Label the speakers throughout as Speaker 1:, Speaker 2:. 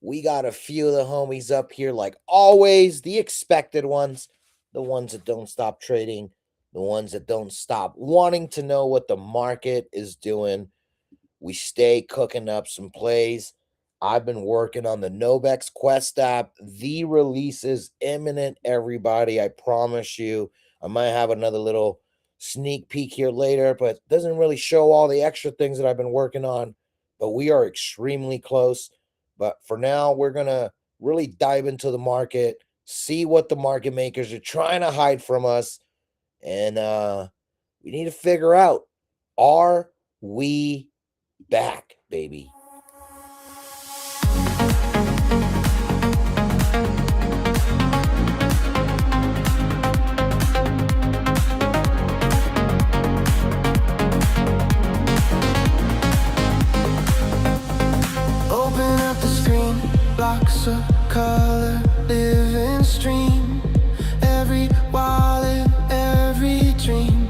Speaker 1: We got a few of the homies up here, like always, the expected ones, the ones that don't stop trading, the ones that don't stop wanting to know what the market is doing. We stay cooking up some plays. I've been working on the Novex Quest app. The release is imminent, everybody. I promise you. I might have another little sneak peek here later, but it doesn't really show all the extra things that I've been working on. But we are extremely close. But for now, we're going to really dive into the market, see what the market makers are trying to hide from us. And we need to figure out, are we back, baby?
Speaker 2: Open up the screen, blocks of color, living stream. Every wallet, every dream,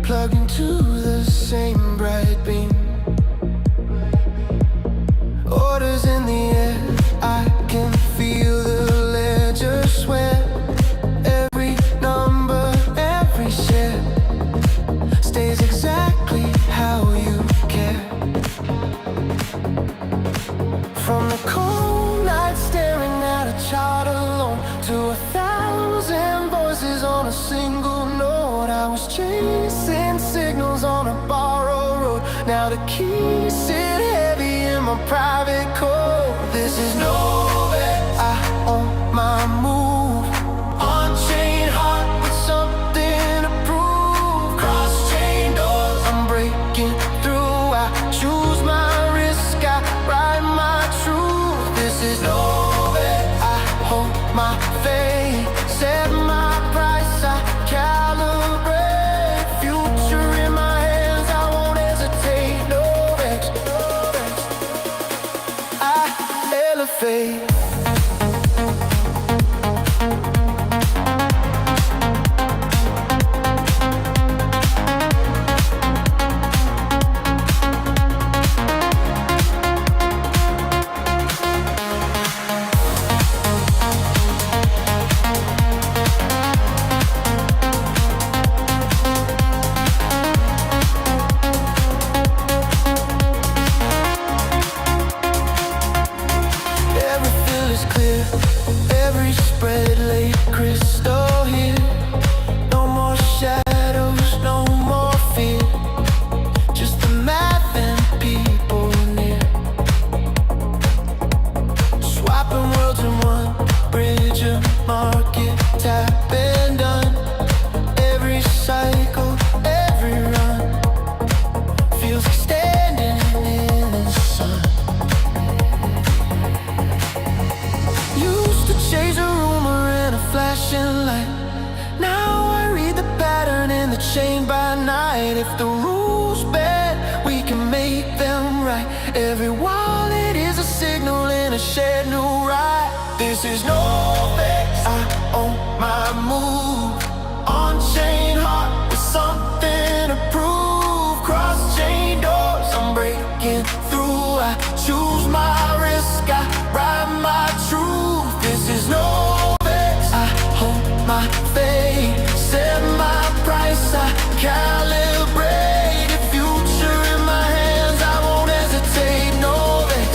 Speaker 2: plugged into the same bright beam. Orders in the air, I can feel the ledger sweat. Every number, every share stays exactly how you care. From the cold night staring at a chart alone, to 1,000 voices on a single note. I was chasing signals on a borrowed road. Now the keys sit heavy in my private code. This is Novex, I own my move. On-chain heart with something to prove. Cross-chain doors, I'm breaking through. I choose my risk, I write my truth. This is Novex, I hold my faith. Set my price, I calibrate. Future in my hands, I won't hesitate. Novex, I elevate. Every fill is clear, every spread laid crystal here. No more shadows, no more fear, just the math and people near. Swapping worlds in one bridge of market, tap and done. Every cycle, every run feels like standing in the sun. Used to chase a rumor in a flashing light. Now I read the pattern in the chain by night. If the rules bend, we can make them right. Every wallet is a signal in a shared new ride. This is Novex, I own my move. On-chain heart with something to prove. Cross-chain doors, I'm breaking through. I choose my risk, I write my truth. This is Novex, I hold my faith. Set my price, I calibrate. The future in my hands, I won't hesitate. Novex,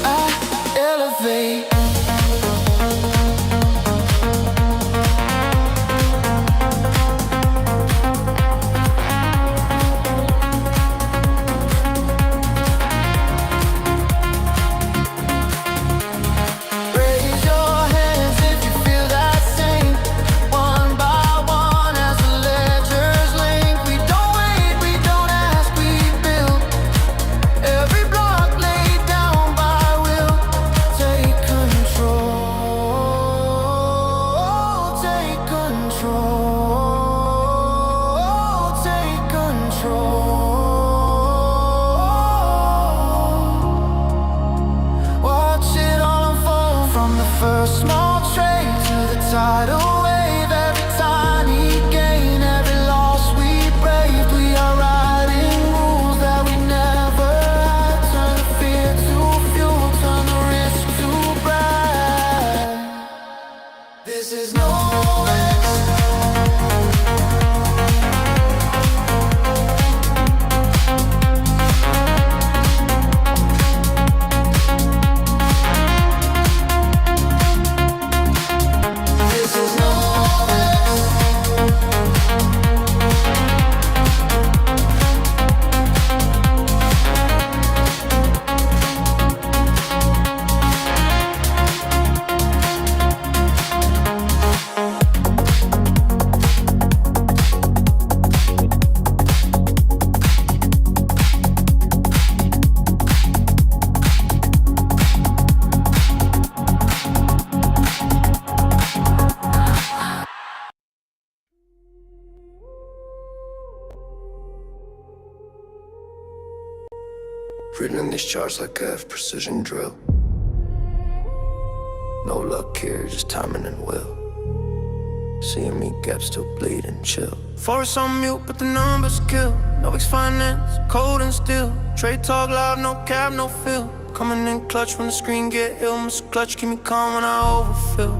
Speaker 2: I elevate. Raise your hands if you feel that same. One by one as the ledgers link. We don't wait, we don't ask, we build. Every block laid down by will. Take control, take control, take control. Watch it all unfold, from the first small trade to the tidal wave. Every tiny gain, every loss we braved. We are writing rules that we never had. Turn fear to these charts like I have precision drill. No luck here, just timing and will. Seeing me gap still bleed and chill. Forest on mute, but the numbers kill. Novex finance, cold and still. Trade talk loud, no cap, no fill. Coming in clutch when the screen get ill. Mr. Clutch, keep me calm when I overfill.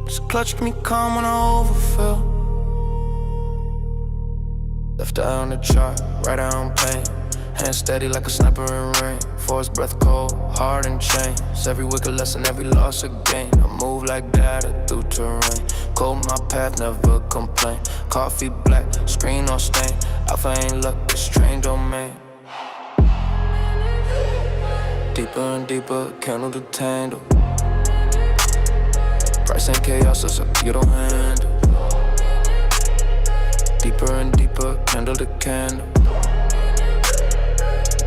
Speaker 2: Mr. Clutch, keep me calm when I overfill. Left eye on the chart, right eye on pain. Hand steady like a sniper in rain. Force breath cold, hard and chains. Every wicked lesson, every loss a gain. I move like data through terrain. Cold my path, never complain. Coffee black, screen on stain. Alpha ain't luck, it's strange domain. Deeper and deeper, candle to tangle. Price and chaos, it's a you don't handle. Deeper and deeper, candle to candle.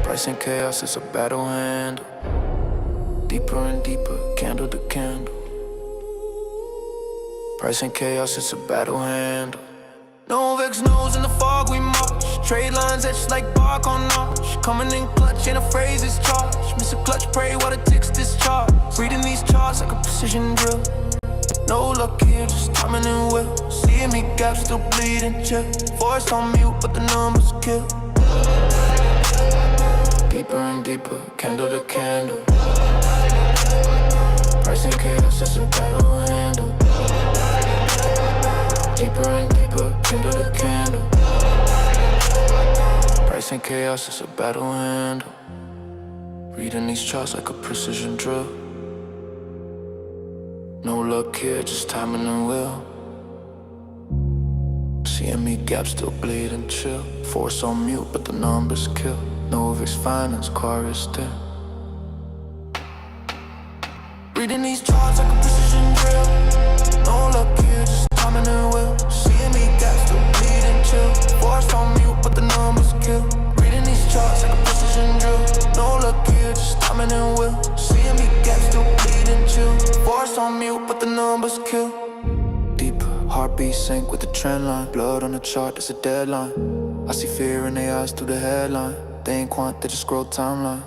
Speaker 2: Price and chaos, it's a battle handle. Deeper and deeper, candle to candle. Price and chaos, it's a battle handle. Novex knows in the fog we march. Trade lines etched like bark on notch. Coming in clutch, ain't a phrase is charged. Miss a clutch, pray while the ticks discharge. Reading these charts like a precision drill. No luck here, just timing and will. Seeing me gap still bleeding, chill. Force on mute, but the numbers kill. Deeper and deeper, candle to candle. Price and chaos, it's a battle handle. Deeper and deeper, candle to candle. Price and chaos, it's a battle handle. Reading these charts like a precision drill. No luck here, just timing and will. Seeing me gap still bleed and chill. Force on mute, but the numbers kill. Novex finance, car is still. Reading these charts like a precision drill. No luck here, just timing and will. Seeing me gap still bleed and chill. Force on mute, but the numbers kill. Reading these charts like a precision drill. No luck here, just timing and will. Seeing me gap still bleed and chill. Force on mute, but the numbers kill. Deeper, heartbeat sync with the trend line. Blood on the chart, there's a deadline. I see fear in their eyes through the headline. They ain't quant, they just scroll timeline.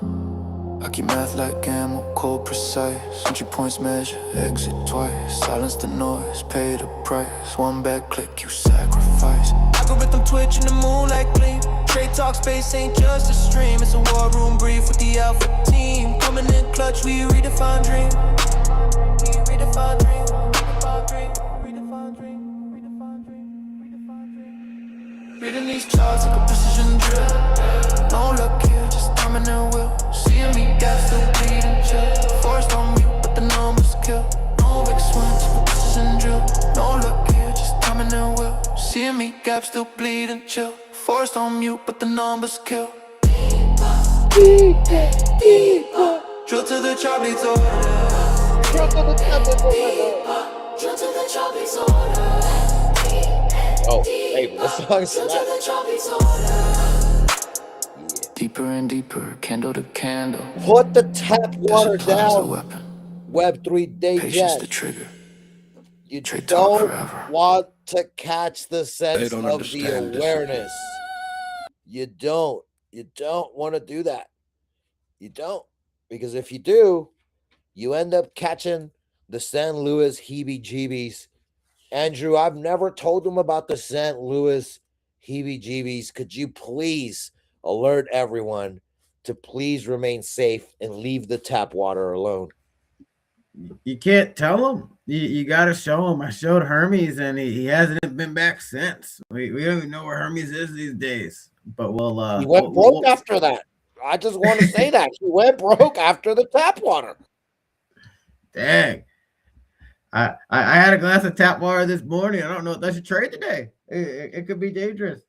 Speaker 2: I keep math like ammo, cold precise. Entry points measure, exit twice. Silence the noise, pay the price. One bad click, you sacrifice. Algorithm twitch in the moonlight gleam. Trade talk space ain't just a stream. It's a war room brief with the alpha team. Coming in clutch, we redefine dream. We redefine dream. Reading these charts like a precision drill. No luck here, just timing and will. Seeing me gap still bleeding chill. Forced on mute, but the numbers kill. No big swings, like a precision drill. No luck here, just timing and will. Seeing me gap still bleeding chill. Forced on mute, but the numbers kill. Drill to the chart bleeds order.
Speaker 1: Drill to the
Speaker 2: chart bleeds order.
Speaker 1: Oh, hey, but this song slaps.
Speaker 2: Deeper and deeper, candle to candle.
Speaker 1: Put the tap water
Speaker 2: Discipline's the
Speaker 1: down.
Speaker 2: weapon.
Speaker 1: Web3
Speaker 2: Patience the
Speaker 1: Digest.
Speaker 2: trigger.
Speaker 1: You
Speaker 2: Trade talk
Speaker 1: don't
Speaker 2: forever.
Speaker 1: want to catch the sense
Speaker 2: don't
Speaker 1: of the
Speaker 2: understand this.
Speaker 1: awareness. You don't. You don't want to do that. You don't. Because if you do, you end up catching the St. Louis heebie-jeebies. Andrew, I've never told them about the St. Louis heebie-jeebies. Could you please alert everyone to please remain safe and leave the tap water alone?
Speaker 3: You can't tell them. You got to show him. I showed Hermes, and he hasn't been back since. We don't even know where Hermes is these days. But we'll.
Speaker 1: He went broke after that. I just want to say that he went broke after the tap water.
Speaker 3: Dang. I had a glass of tap water this morning. I don't know if I should trade today. It could be dangerous.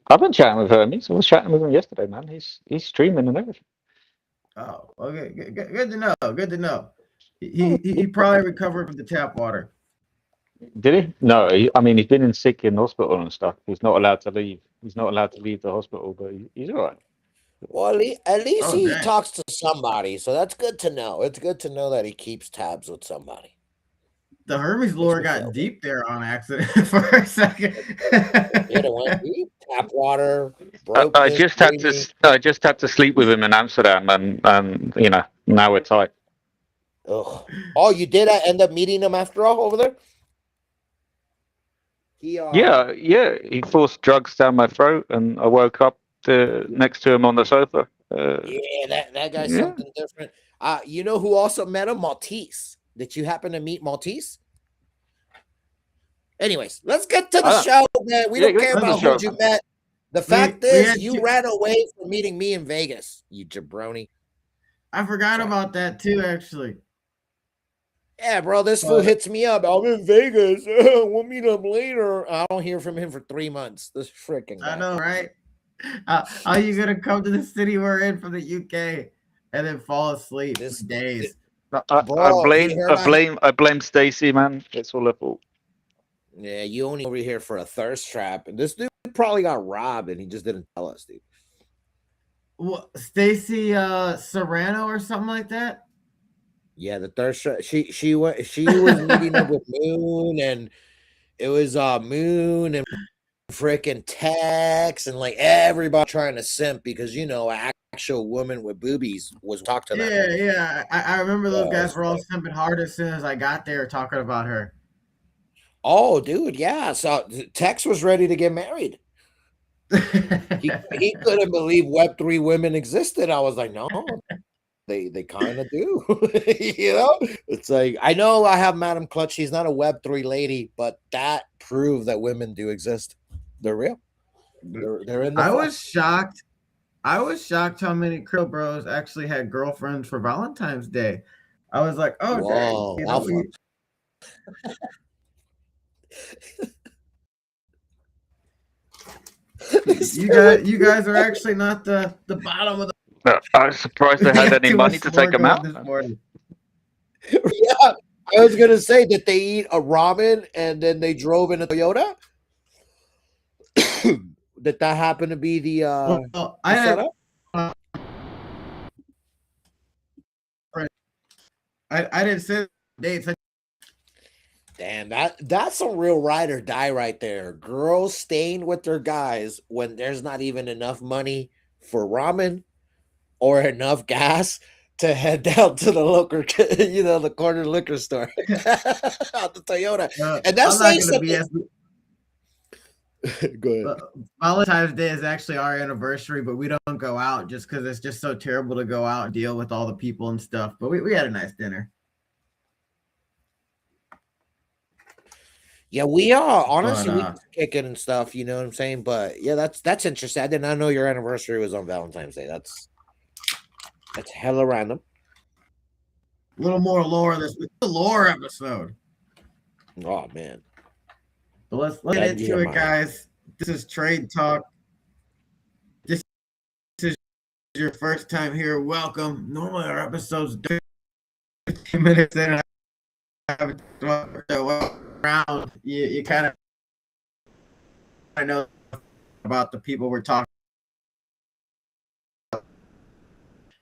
Speaker 4: I've been chatting with Hermes. I was chatting with him yesterday, man. He's streaming and everything.
Speaker 3: Oh, okay. Good to know. Good to know. He probably recovered from the tap water.
Speaker 4: Did he? No. I mean, he's been sick in hospital and stuff. He's not allowed to leave. He's not allowed to leave the hospital, but he's all right.
Speaker 1: Well, at least
Speaker 3: Oh,
Speaker 1: he
Speaker 3: dang.
Speaker 1: talks to somebody, so that's good to know. It's good to know that he keeps tabs with somebody.
Speaker 3: The Hermes
Speaker 1: Makes
Speaker 3: lore
Speaker 1: me
Speaker 3: got
Speaker 1: feel good.
Speaker 3: deep there on accident for a second.
Speaker 1: Yeah, it went deep. Tap water,
Speaker 4: I
Speaker 1: brokenness,
Speaker 4: just had to
Speaker 1: dreaming.
Speaker 4: I just had to sleep with him in Amsterdam, and now we're tight.
Speaker 1: Ugh. Oh, you did end up meeting him after all over there? He
Speaker 4: Yeah, yeah. He forced drugs down my throat, and I woke up next to him on the sofa.
Speaker 1: Yeah, that guy's
Speaker 4: Yeah.
Speaker 1: something different. You know who also met him? Maltese. Did you happen to meet Maltese? Anyways, let's get to the
Speaker 4: I don't,
Speaker 1: show, man. We
Speaker 4: yeah,
Speaker 1: don't
Speaker 4: get
Speaker 1: care
Speaker 4: to the
Speaker 1: about who
Speaker 4: show.
Speaker 1: you met. The fact
Speaker 3: We
Speaker 1: is,
Speaker 3: had
Speaker 1: you ran away from meeting me in Vegas, you jabroni.
Speaker 3: I forgot
Speaker 1: Sorry.
Speaker 3: about that too, actually.
Speaker 1: Yeah, bro, this fool
Speaker 3: But
Speaker 1: hits me up. I'm in Vegas. We'll meet up later. I don't hear from him for 3 months. This freaking
Speaker 3: I
Speaker 1: guy.
Speaker 3: know, right? How are you gonna come to the city we're in from the UK and then fall asleep
Speaker 1: This,
Speaker 3: for days?
Speaker 4: I
Speaker 1: bro, you
Speaker 4: blame
Speaker 1: heard
Speaker 4: I
Speaker 1: I
Speaker 4: blame I blame Stacy, man. It's all her fault.
Speaker 1: yeah, you only over here for a thirst trap. And this dude probably got robbed and he just didn't tell us, dude.
Speaker 3: What, Stacy Serrano or something like that?
Speaker 1: Yeah, the thirst trap. She was meeting up with Moon, and it was Moon and freaking Tex and like everybody trying to simp because an actual woman with boobies was talk to that
Speaker 3: Yeah,
Speaker 1: woman.
Speaker 3: yeah. I remember those
Speaker 1: Yeah,
Speaker 3: guys were all simping hard as soon as I got there talking about her.
Speaker 1: oh, dude, yeah. So Tex was ready to get married. He couldn't believe Web3 women existed. I was like, no, they kind of do. It's like I know I have Madam Clutch. She's not a Web3 lady, but that proved that women do exist. They're real. They're in the
Speaker 3: I
Speaker 1: flesh.
Speaker 3: was shocked. I was shocked how many Krill Bros actually had girlfriends for Valentine's Day. I was like, oh dang,
Speaker 1: Whoa, Alpha.
Speaker 3: you guys are actually not the bottom of the.
Speaker 4: I was surprised they
Speaker 3: We
Speaker 4: had
Speaker 3: got
Speaker 4: any
Speaker 3: too
Speaker 4: money
Speaker 3: much
Speaker 4: to
Speaker 3: more
Speaker 4: take him
Speaker 3: going
Speaker 4: out.
Speaker 3: this morning.
Speaker 1: Yeah, I was gonna say that they eat a ramen and then they drove in a Toyota. That happened to be
Speaker 3: Well,
Speaker 1: the
Speaker 3: I had
Speaker 1: setup.
Speaker 3: I didn't say dates.
Speaker 1: Damn, that's some real ride or die right there. Girls staying with their guys when there's not even enough money for ramen or enough gas to head down to the local, the corner liquor store out the Toyota. And that's
Speaker 3: I'm not
Speaker 1: saying
Speaker 3: gonna
Speaker 1: something.
Speaker 3: BS.
Speaker 1: Go ahead.
Speaker 3: Valentine's Day is actually our anniversary, but we don't go out just because it's just so terrible to go out and deal with all the people and stuff. But we had a nice dinner.
Speaker 1: Yeah, we are
Speaker 3: But
Speaker 1: honestly we just kicking and stuff, you know what I'm saying? But yeah, that's interesting. I did not know your anniversary was on Valentine's Day. That's hella random.
Speaker 3: a little more lore this the lore episode.
Speaker 1: Oh man.
Speaker 3: But let's get
Speaker 1: That'd be
Speaker 3: into it,
Speaker 1: mine.
Speaker 3: guys. This is Trade Talk. This is your first time here. Welcome. Normally our episodes 15 minutes in. Around you kind of know about the people we're talking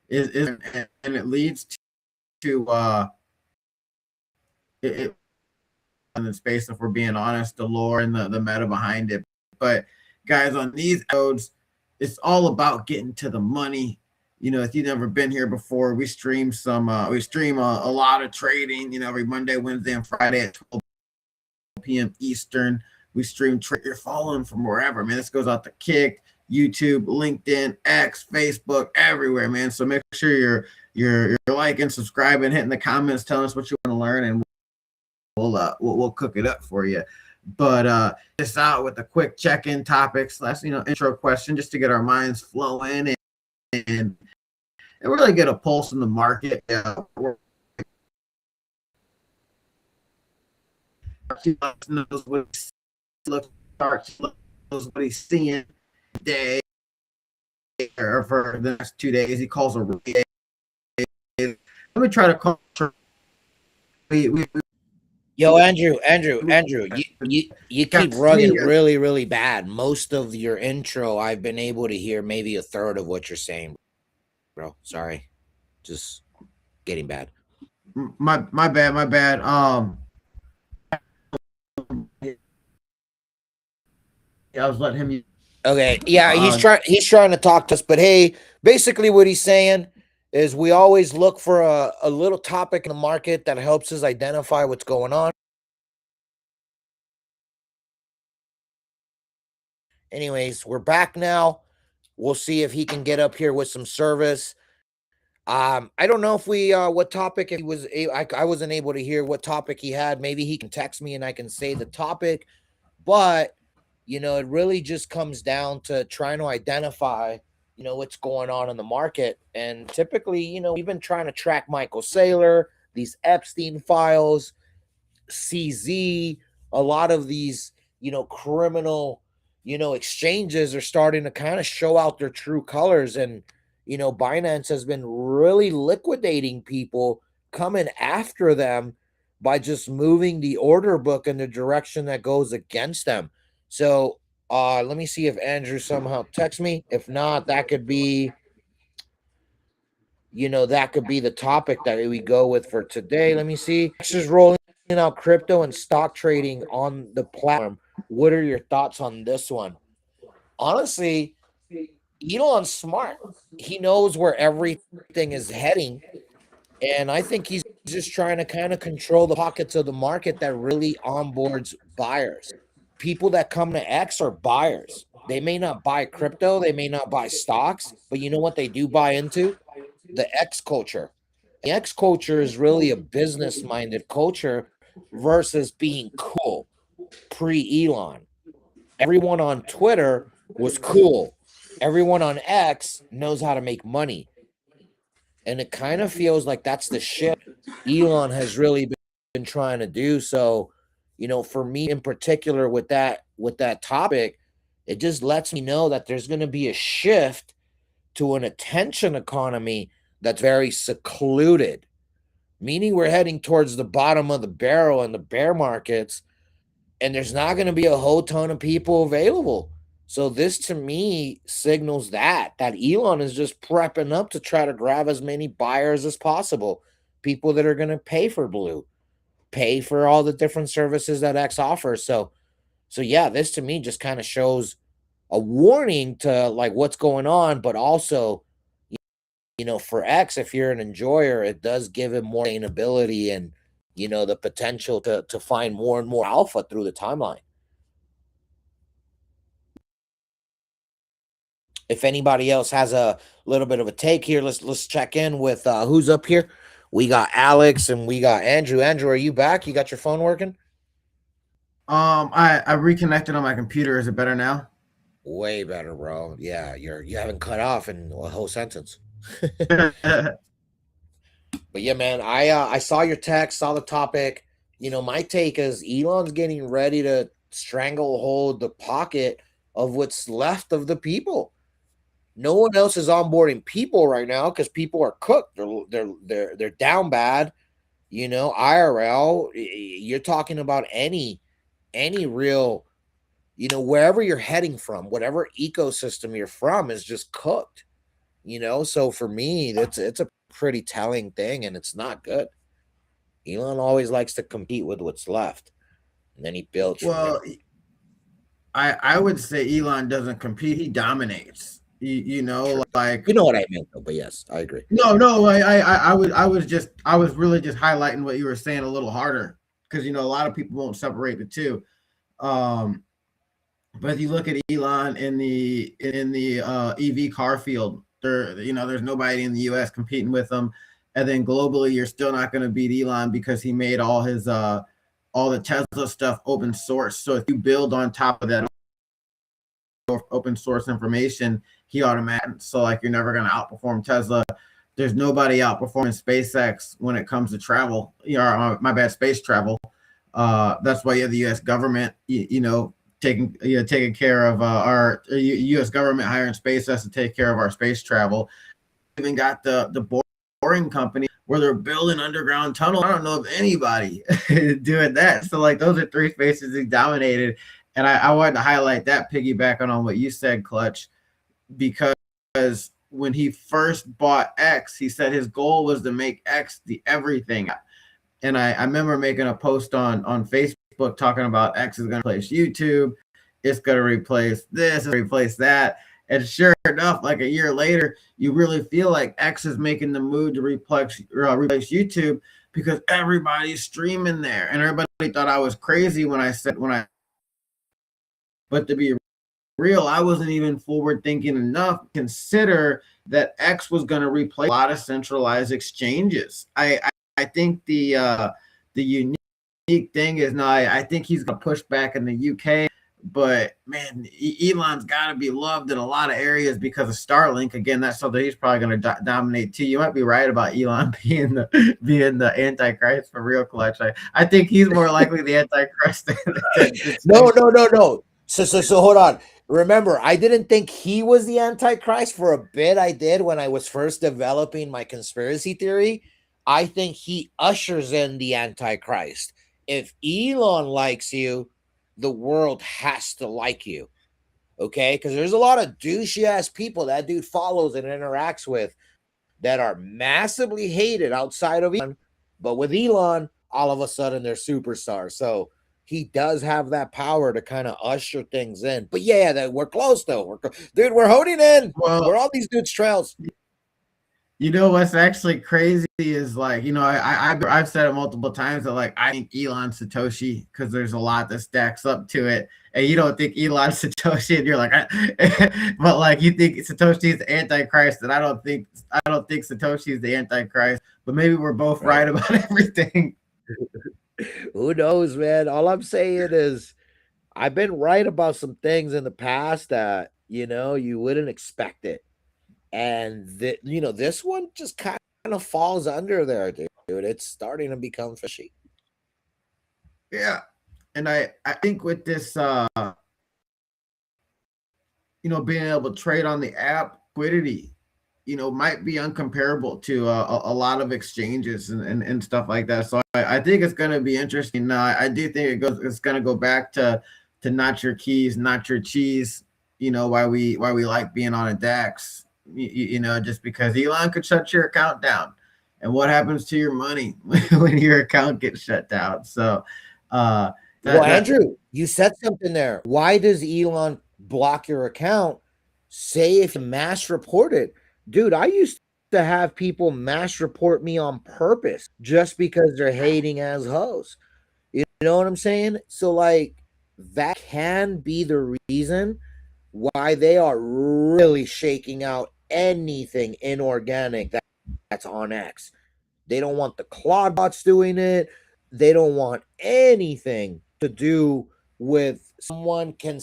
Speaker 3: is and it leads to it in the space, if we're being honest, the lore and the meta behind it. But guys, on these episodes, it's all about getting to the money. If you've never been here before, we stream a lot of trading, every Monday, Wednesday, and Friday at 12 p.m. Eastern. We stream trade. You're following from wherever, man. This goes out to Kick, YouTube, LinkedIn, X, Facebook, everywhere, man. So make sure you're liking, subscribing, hitting the comments, telling us what you want to learn, and we'll cook it up for you. But this out with a quick check-in topic / intro question, just to get our minds flowing and really get a pulse in the market. Knows what he's seeing today or for the next 2 days. He calls a day. Let me try to call.
Speaker 1: Yo, Andrew, you keep rugging really, really bad. Most of your intro, I've been able to hear maybe a third of what you're saying, bro. Sorry, just getting bad.
Speaker 3: My bad. I was letting him.
Speaker 1: Okay, yeah,
Speaker 3: Uh,
Speaker 1: he's trying to talk to us, but hey, basically what he's saying is we always look for a little topic in the market that helps us identify what's going on. Anyways, we're back now. We'll see if he can get up here with some service. I don't know if we what topic if he was I wasn't able to hear what topic he had. Maybe he can text me and I can say the topic, but it really just comes down to trying to identify what's going on in the market. And typically, we've been trying to track Michael Saylor, these Epstein files, CZ, a lot of these, criminal, exchanges are starting to kind of show out their true colors. And, Binance has been really liquidating people, coming after them by just moving the order book in the direction that goes against them. So let me see if Andrew somehow texts me. If not, that could be the topic that we go with for today. Let me see. Next is rolling out crypto and stock trading on the platform. What are your thoughts on this one? Honestly, Elon's smart. He knows where everything is heading. And I think he's just trying to kind of control the pockets of the market that really onboards buyers. People that come to X are buyers. They may not buy crypto, they may not buy stocks, but you know what they do buy into? The X culture. The X culture is really a business minded culture versus being cool pre Elon. Everyone on Twitter was cool. Everyone on X knows how to make money. And it kind of feels like that's the shift Elon has really been trying to do. So, for me in particular with that topic, it just lets me know that there's going to be a shift to an attention economy that's very secluded, meaning we're heading towards the bottom of the barrel in the bear markets, and there's not going to be a whole ton of people available. So this to me signals that Elon is just prepping up to try to grab as many buyers as possible, people that are going to pay for Blue, pay for all the different services that X offers. So yeah, this to me just kind of shows a warning to like what's going on, but also for X, if you're an enjoyer, it does give him more sustainability and the potential to find more and more alpha through the timeline. If anybody else has a little bit of a take here, let's check in with who's up here. We got Alex and we got Andrew. Andrew, are you back? You got your phone working?
Speaker 3: I reconnected on my computer. Is it better now?
Speaker 1: Way better, bro. Yeah, you haven't cut off in a whole sentence. But yeah, man, I saw your text, saw the topic. My take is Elon's getting ready to stranglehold the pocket of what's left of the people. No one else is onboarding people right now because people are cooked. They're down bad. IRL. You're talking about any real, wherever you're heading from, whatever ecosystem you're from is just cooked. So for me, it's a pretty telling thing, and it's not good. Elon always likes to compete with what's left, and then he builds from there.
Speaker 3: Well, I would say Elon doesn't compete. He dominates.
Speaker 1: True.
Speaker 3: Like
Speaker 1: You know what I meant, though. But yes, I agree.
Speaker 3: no. I was really just highlighting what you were saying a little harder because a lot of people won't separate the two. Um, but if you look at Elon in the EV car field, there's nobody in the U.S. competing with him, and then globally, you're still not going to beat Elon because he made all the Tesla stuff open source. So if you build on top of that open source information, he automatically, so like you're never going to outperform Tesla. There's nobody outperforming SpaceX when it comes to travel. My bad, space travel. That's why you have the U.S. government, taking care of our U.S. government hiring SpaceX to take care of our space travel. Even got the boring company where they're building underground tunnels. I don't know of anybody doing that. So like those are three spaces he dominated. And I wanted to highlight that, piggybacking on what you said, Clutch, because when he first bought X, he said his goal was to make X the everything. And I remember making a post on Facebook talking about X is going to replace YouTube. it's going to replace this, it's replace that. And sure enough, like a year later, you really feel like X is making the move to replace YouTube because everybody's streaming there, and everybody thought I was crazy when I said when I. But to be real, I wasn't even forward thinking enough to consider that X was going to replace a lot of centralized exchanges. I think the unique thing is now I think he's going to push back in the UK. But man, Elon's got to be loved in a lot of areas because of Starlink. Again, that's something he's probably going to dominate too. You might be right about Elon being the Antichrist for real, Clutch. I think he's more likely the Antichrist than
Speaker 1: No, no, no, no. So hold on. Remember, I didn't think he was the Antichrist for a bit. I did when I was first developing my conspiracy theory. I think he ushers in the Antichrist. If Elon likes you, the world has to like you. Okay? Because there's a lot of douchey ass people that dude follows and interacts with that are massively hated outside of Elon. But with Elon, all of a sudden they're superstars. So he does have that power to kind of usher things in. But yeah, that we're close though. Dude, we're holding in.
Speaker 3: well,
Speaker 1: We're on these dudes' trails.
Speaker 3: you know what's actually crazy is like I've said it multiple times that like I think Elon Satoshi because there's a lot that stacks up to it, and you don't think Elon Satoshi, and you're like, but like you think Satoshi's the Antichrist, and I don't think Satoshi's the Antichrist, but maybe we're both right
Speaker 1: Right.
Speaker 3: about everything.
Speaker 1: Who knows, man? All I'm saying is I've been right about some things in the past that, you wouldn't expect it. And this one just kind of falls under there, dude. It's starting to become fishy.
Speaker 3: Yeah, and I think with this being able to trade on the app, liquidity, might be uncomparable to a lot of exchanges and stuff like that. So I think it's going to be interesting. I do think it's going to go back to not your keys, not your cheese. Why we like being on a DAX. Just because Elon could shut your account down, and what happens to your money when your account gets shut down? So uh,
Speaker 1: Well,
Speaker 3: that
Speaker 1: Andrew, you said something there. Why does Elon block your account? Say if you mass report it. Dude, I used to have people mass report me on purpose just because they're hating as hoes. You know what I'm saying? So, like, that can be the reason why they are really shaking out anything inorganic that's on X. They don't want the Claude bots doing it. They don't want anything to do with someone can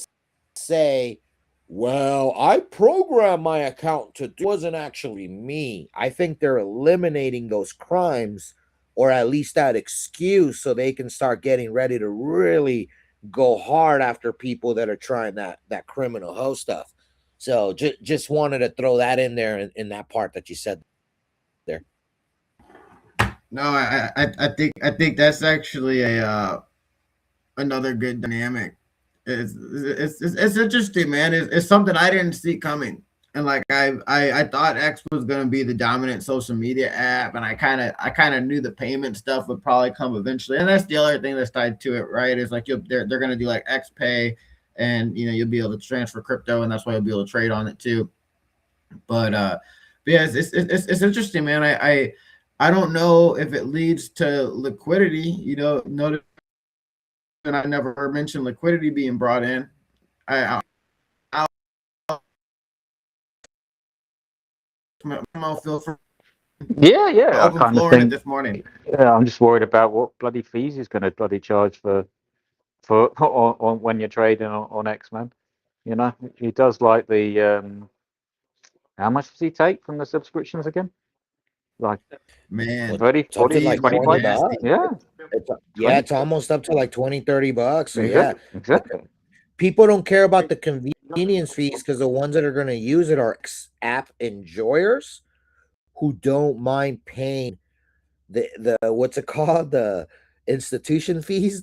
Speaker 1: say, well, I programmed my account to do it wasn't actually me. I think they're eliminating those crimes or at least that excuse so they can start getting ready to really go hard after people that are trying that criminal hoe stuff. So just wanted to throw that in there in that part that you said there.
Speaker 3: no, I think that's actually a another good dynamic. It's interesting, man. It's something I didn't see coming, and like I thought X was gonna be the dominant social media app, and I kind of knew the payment stuff would probably come eventually, and that's the other thing that's tied to it, right? Is like they're gonna do like X Pay, and you'll be able to transfer crypto, and that's why you'll be able to trade on it too. But yeah, it's interesting, man. I don't know if it leads to liquidity. Notice and I never mentioned liquidity being brought in. I I'll feel for
Speaker 4: Yeah, yeah. I
Speaker 3: open
Speaker 4: kind of
Speaker 3: flooring it
Speaker 4: think.
Speaker 3: this morning.
Speaker 4: Yeah, I'm just worried about what bloody fees he's going to bloody charge for on when you're trading on X Man. He does like the how much does he take from the subscriptions again? Like
Speaker 3: Man,
Speaker 1: Well,
Speaker 4: 30,
Speaker 1: it's up to
Speaker 4: 40,
Speaker 1: like
Speaker 3: he's getting
Speaker 4: 25?
Speaker 1: 20
Speaker 3: nasty.
Speaker 1: bucks.
Speaker 4: Yeah,
Speaker 1: Yeah,
Speaker 4: 20.
Speaker 1: it's almost up to like 20, 30 bucks. So yeah,
Speaker 4: Exactly, exactly.
Speaker 1: people don't care about the convenience fees because the ones that are going to use it are app enjoyers who don't mind paying the what's it called, the institution fees.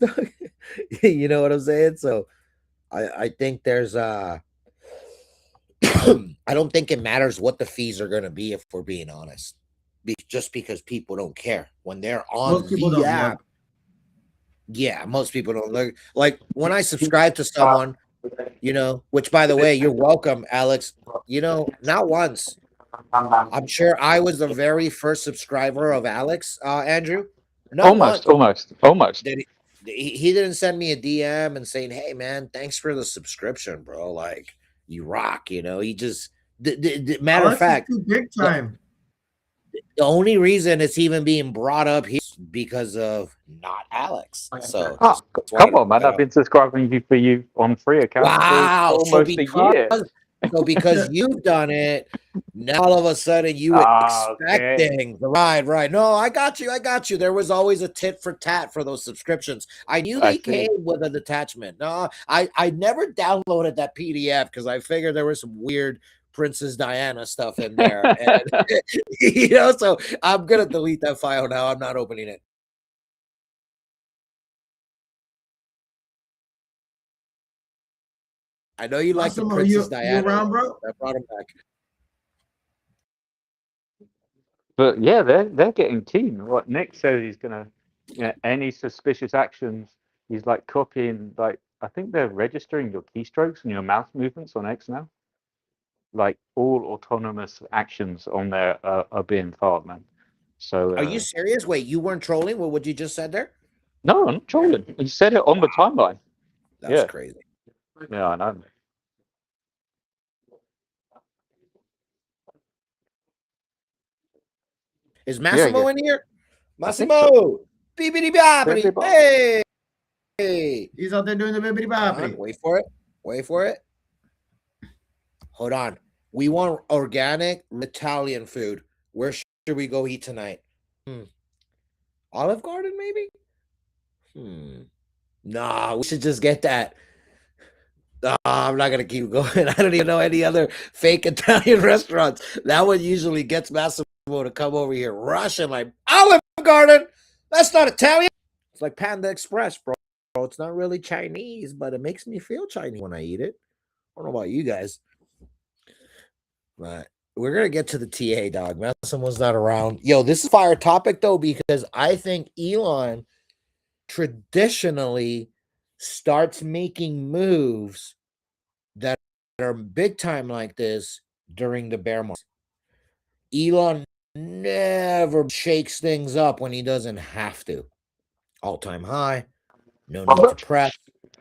Speaker 1: You know what I'm saying? So I think there's I don't think it matters what the fees are going to be if we're being honest. Just because people don't care when they're
Speaker 3: Most
Speaker 1: on
Speaker 3: people
Speaker 1: the
Speaker 3: don't
Speaker 1: app.
Speaker 3: look.
Speaker 1: Yeah, most people don't look like when I
Speaker 4: He-
Speaker 1: subscribe to
Speaker 4: Uh,
Speaker 1: someone. Which by the way, you're welcome, Alex. Not once. I'm sure I was the very first subscriber of Alex, Andrew. Not
Speaker 4: Almost,
Speaker 1: once
Speaker 4: almost, almost.
Speaker 1: did he didn't send me a DM and saying, "Hey man, thanks for the subscription, bro. Like you rock." He just matter of
Speaker 3: Alex is
Speaker 1: fact,
Speaker 3: too big
Speaker 1: the,
Speaker 3: time.
Speaker 1: the only reason it's even being brought up here is because of not Alex. So
Speaker 4: Oh,
Speaker 1: just wanted
Speaker 4: come
Speaker 1: to
Speaker 4: on, man!
Speaker 1: point
Speaker 4: I've
Speaker 1: out.
Speaker 4: been subscribing for you on free accounts for
Speaker 1: Wow. So
Speaker 4: almost a year.
Speaker 1: because you've done it, now all of a sudden you
Speaker 4: Ah,
Speaker 1: expect
Speaker 4: okay,
Speaker 1: things. Right, right. No, I got you. I got you. There was always a tit for tat for those subscriptions. I knew
Speaker 4: I
Speaker 1: they
Speaker 4: see.
Speaker 1: came with an attachment. No, I never downloaded that PDF because I figured there was some weird Princess Diana stuff in there. And so I'm gonna delete that file now. I'm not opening it. I know you like the
Speaker 3: Massimo,
Speaker 1: Princess
Speaker 3: you
Speaker 1: Diana
Speaker 3: around,
Speaker 1: one.
Speaker 3: bro?
Speaker 1: That brought him back.
Speaker 4: But yeah, they're getting keen. What Nick says he's gonna, any suspicious actions, he's like copying. Like I think they're registering your keystrokes and your mouse movements on X now. Like all autonomous actions on there are being filed, man. So
Speaker 1: Are you serious? Wait, you weren't trolling with what you just said there?
Speaker 4: no, I'm not trolling. He said it on the timeline.
Speaker 1: That's
Speaker 4: Yeah,
Speaker 1: crazy.
Speaker 4: yeah, I know.
Speaker 1: Is
Speaker 4: Yeah, yeah,
Speaker 1: Massimo in here?
Speaker 4: I think so.
Speaker 1: Massimo! Beepity boppity.
Speaker 4: Everybody.
Speaker 1: Hey!
Speaker 3: He's out there doing the bibbity
Speaker 1: Hold on.
Speaker 3: boppity.
Speaker 1: Wait for it. Wait for it. Hold on. We want organic Italian food. Where should we go eat tonight? Olive Garden, maybe? Nah, we should just get that. I'm not gonna keep going. I don't even know any other fake Italian restaurants. That one usually gets Massimo to come over here rushing like Olive Garden. That's not Italian. It's like Panda Express, bro. It's not really Chinese, but it makes me feel Chinese when I eat it. I don't know about you guys, but we're gonna get to the TA dog. Massimo's not around. Yo, this is a fire topic though because I think Elon traditionally starts making moves that are big time like this during the bear market. Elon never shakes things up when he doesn't have to. All time high, no need to press.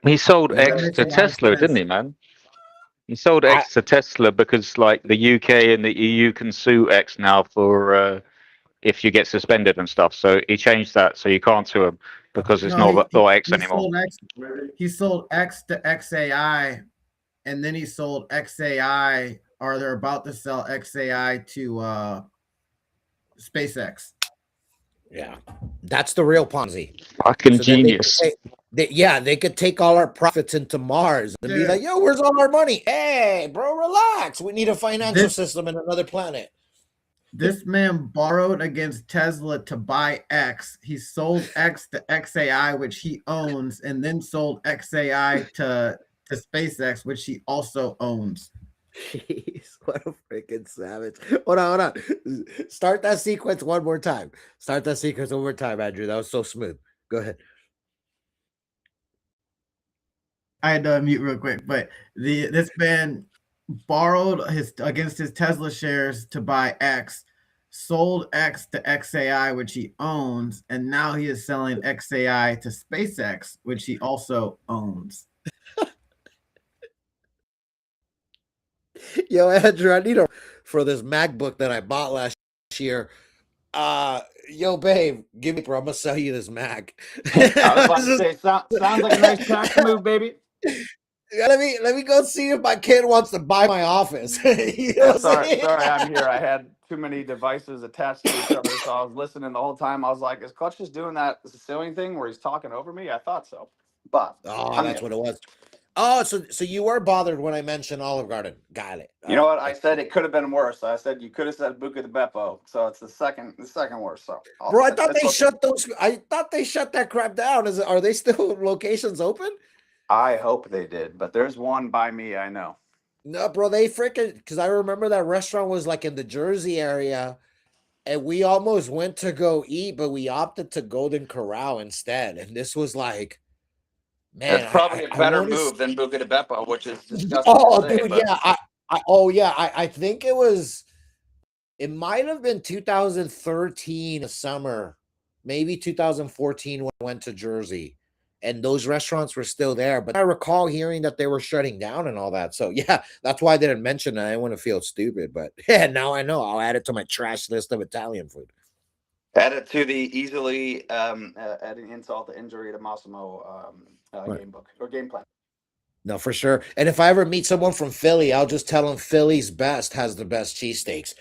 Speaker 4: He sold
Speaker 1: You know,
Speaker 3: That
Speaker 4: X
Speaker 3: makes a
Speaker 4: to
Speaker 3: lot of
Speaker 4: Tesla, didn't
Speaker 3: sense.
Speaker 4: he, man? He sold
Speaker 1: I
Speaker 4: X to Tesla because like the UK and the EU can sue X now for if you get suspended and stuff. So he changed that so you can't sue him because it's
Speaker 3: No, he
Speaker 4: not X
Speaker 3: he
Speaker 4: anymore.
Speaker 3: sold X. He sold X to XAI, and then he sold XAI, or they're about to sell XAI to SpaceX.
Speaker 1: yeah, that's the real Ponzi.
Speaker 4: Fucking
Speaker 1: So then they could
Speaker 4: genius.
Speaker 1: take, they could take all our profits into Mars and be like,
Speaker 3: Dude,
Speaker 1: "Yo, where's all our money? Hey, bro, relax. We need a financial
Speaker 3: this
Speaker 1: system in another planet."
Speaker 3: this man borrowed against Tesla to buy X. He sold X to XAI, which he owns, and then sold XAI to SpaceX, which he also owns.
Speaker 1: Jeez, what a freaking savage! Hold on. Start that sequence one more time. Start that sequence one more time, Andrew. That was so smooth. Go ahead.
Speaker 3: I had to unmute real quick, but this man borrowed his against his Tesla shares to buy X, sold X to XAI, which he owns, and now he is selling XAI to SpaceX, which he also owns.
Speaker 1: Yo, Andrew, I need a for this MacBook that I bought last year. Yo, babe, give me, bro. I'm gonna sell you this Mac.
Speaker 5: I was about to say, sounds like a nice tax move, baby.
Speaker 1: Let me go see if my kid wants to buy my office. You know
Speaker 5: Yeah,
Speaker 1: what I'm saying?
Speaker 5: sorry, I'm here. I had too many devices attached to each other, so I was listening the whole time. I was like, is Clutch just doing that Sicilian thing where he's talking over me? I thought so, but
Speaker 1: Oh,
Speaker 5: I'm
Speaker 1: that's
Speaker 5: here.
Speaker 1: what it was. Oh, so you were bothered when I mentioned Olive Garden. Got it.
Speaker 5: You know what? I said it could have been worse. I said you could have said Buca de Beppo, so it's the second worst. So
Speaker 1: Bro, I thought
Speaker 5: it's
Speaker 1: they
Speaker 5: okay.
Speaker 1: shut those. I thought they shut that crap down. Are they still locations open?
Speaker 5: I hope they did, but there's one by me. I know.
Speaker 1: No, bro, they freaking because I remember that restaurant was like in the Jersey area, and we almost went to go eat, but we opted to Golden Corral instead. And this was like Man,
Speaker 5: That's probably a
Speaker 1: I
Speaker 5: better
Speaker 1: want to.
Speaker 5: move than Buca de Beppo, which is disgusting to
Speaker 1: Oh,
Speaker 5: say,
Speaker 1: dude,
Speaker 5: but
Speaker 1: yeah, oh yeah, I think it was. It might have been 2013 summer, maybe 2014 when I went to Jersey, and those restaurants were still there. But I recall hearing that they were shutting down and all that. So yeah, that's why I didn't mention that. I didn't want to feel stupid. But yeah, now I know. I'll add it to my trash list of Italian food.
Speaker 5: add it to the easily adding insult to injury to Massimo
Speaker 1: Right.
Speaker 5: game book or game plan.
Speaker 1: No, for sure. And if I ever meet someone from Philly, I'll just tell them Philly's best has the best cheesesteaks.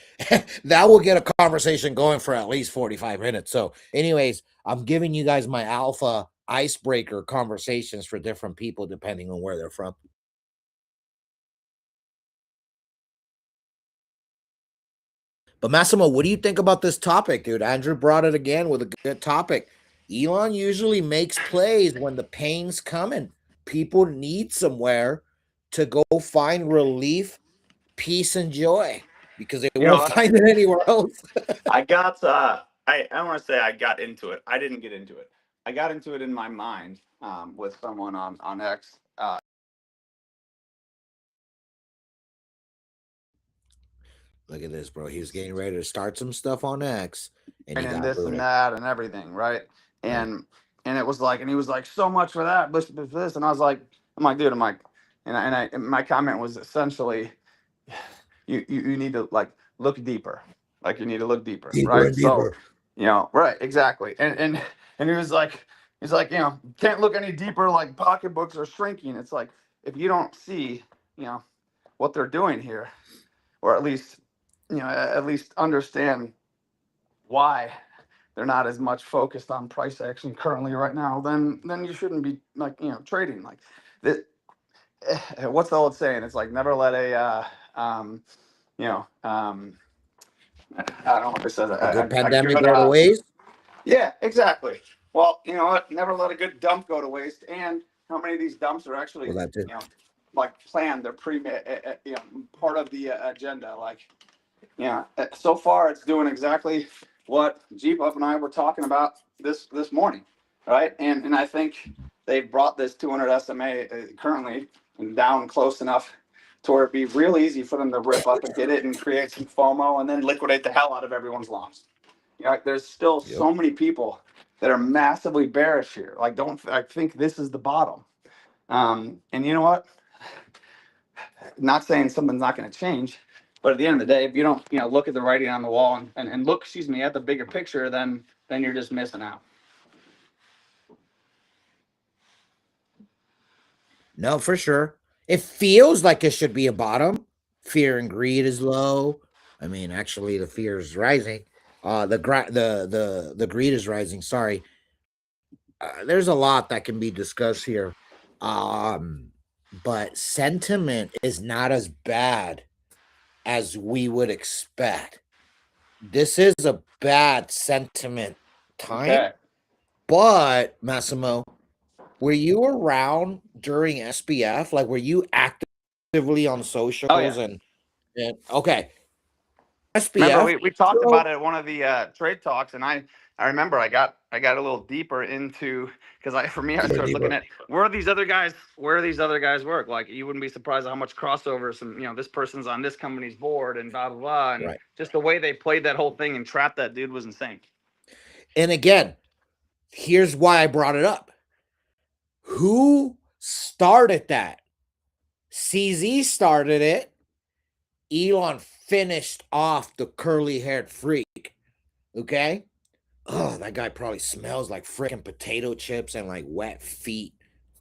Speaker 1: That will get a conversation going for at least 45 minutes. So, anyways, I'm giving you guys my alpha icebreaker conversations for different people depending on where they're from. But Massimo, what do you think about this topic, dude? Andrew brought it again with a good topic. Elon usually makes plays when the pain's coming. People need somewhere to go find relief, peace, and joy because they
Speaker 5: You know
Speaker 1: won't
Speaker 5: what?
Speaker 1: find it anywhere else.
Speaker 5: I got I don't want to say I got into it. I didn't get into it. I got into it in my mind with someone on X.
Speaker 1: Look at this, bro. He was getting ready to start some stuff on X, and he
Speaker 5: And
Speaker 1: got
Speaker 5: this and
Speaker 1: booted.
Speaker 5: that and everything, right?
Speaker 1: Right.
Speaker 5: And it was like, and he was like, so much for that, this, and I was like, dude, I'm like, and my comment was essentially, you need to like look deeper, like you need to look deeper,
Speaker 1: Deeper
Speaker 5: right?
Speaker 1: and
Speaker 5: So,
Speaker 1: deeper.
Speaker 5: right, exactly, and he was like, he's like, can't look any deeper, like pocketbooks are shrinking. It's like if you don't see, what they're doing here, or at least, at least understand why they're not as much focused on price action currently right now, then you shouldn't be like trading like that. What's the old saying? It's like never let a you know I don't know if it says it.
Speaker 1: A good
Speaker 5: A
Speaker 1: pandemic
Speaker 5: good
Speaker 1: go to waste.
Speaker 5: yeah, exactly. Well, you know what? Never let a good dump go to waste. And how many of these dumps are actually
Speaker 1: Well, that's it.
Speaker 5: like planned? They're part of the agenda. Like so far it's doing exactly what Jeep Up and I were talking about this morning, right? And I think they've brought this 200 SMA currently down close enough to where it'd be real easy for them to rip up and hit it and create some FOMO and then liquidate the hell out of everyone's lawns. There's still
Speaker 1: Yep.
Speaker 5: so many people that are massively bearish here. Like, don't I think this is the bottom? And you know what? Not saying something's not going to change, but at the end of the day, if you don't, look at the writing on the wall and look, excuse me, at the bigger picture, then you're just missing out.
Speaker 1: No, for sure. It feels like it should be a bottom. Fear and greed is low. I mean, actually, the fear is rising. The greed is rising. Sorry. There's a lot that can be discussed here. But sentiment is not as bad as we would expect. This is a bad sentiment time,
Speaker 5: Okay.
Speaker 1: but Massimo, were you around during SBF? Like, were you actively on
Speaker 5: Oh
Speaker 1: socials
Speaker 5: yeah.
Speaker 1: and okay,
Speaker 5: Remember
Speaker 1: SBF?
Speaker 5: we talked about
Speaker 1: Bro,
Speaker 5: it at one of the trade talks, and I remember I got a little deeper into because for me I
Speaker 1: deeper,
Speaker 5: started looking
Speaker 1: deeper.
Speaker 5: at where do these other guys work. Like you wouldn't be surprised at how much crossover some this person's on this company's board and blah blah blah, and
Speaker 1: Right.
Speaker 5: just the way they played that whole thing and trapped that dude was insane.
Speaker 1: And again, here's why I brought it up. Who started that? CZ started it. Elon finished off the curly haired freak. Okay. Oh, that guy probably smells like freaking potato chips and like wet feet.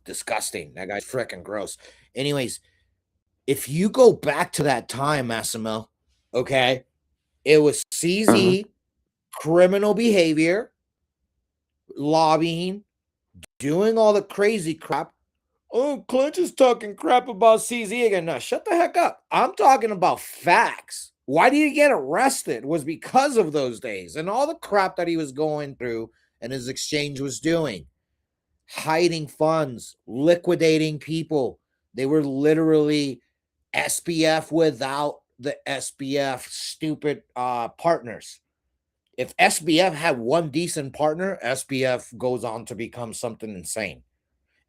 Speaker 1: Disgusting. That guy's freaking gross. Anyways, if you go back to that time, Massimo, okay, it was
Speaker 5: Mm-hmm.
Speaker 1: CZ, criminal behavior, lobbying, doing all the crazy crap. Oh, Clint is talking crap about CZ again. Now, shut the heck up. I'm talking about facts. Why did he get arrested? Was because of those days and all the crap that he was going through and his exchange was doing. Hiding funds, liquidating people. They were literally SBF without the SBF stupid partners. If SBF had one decent partner, SBF goes on to become something insane.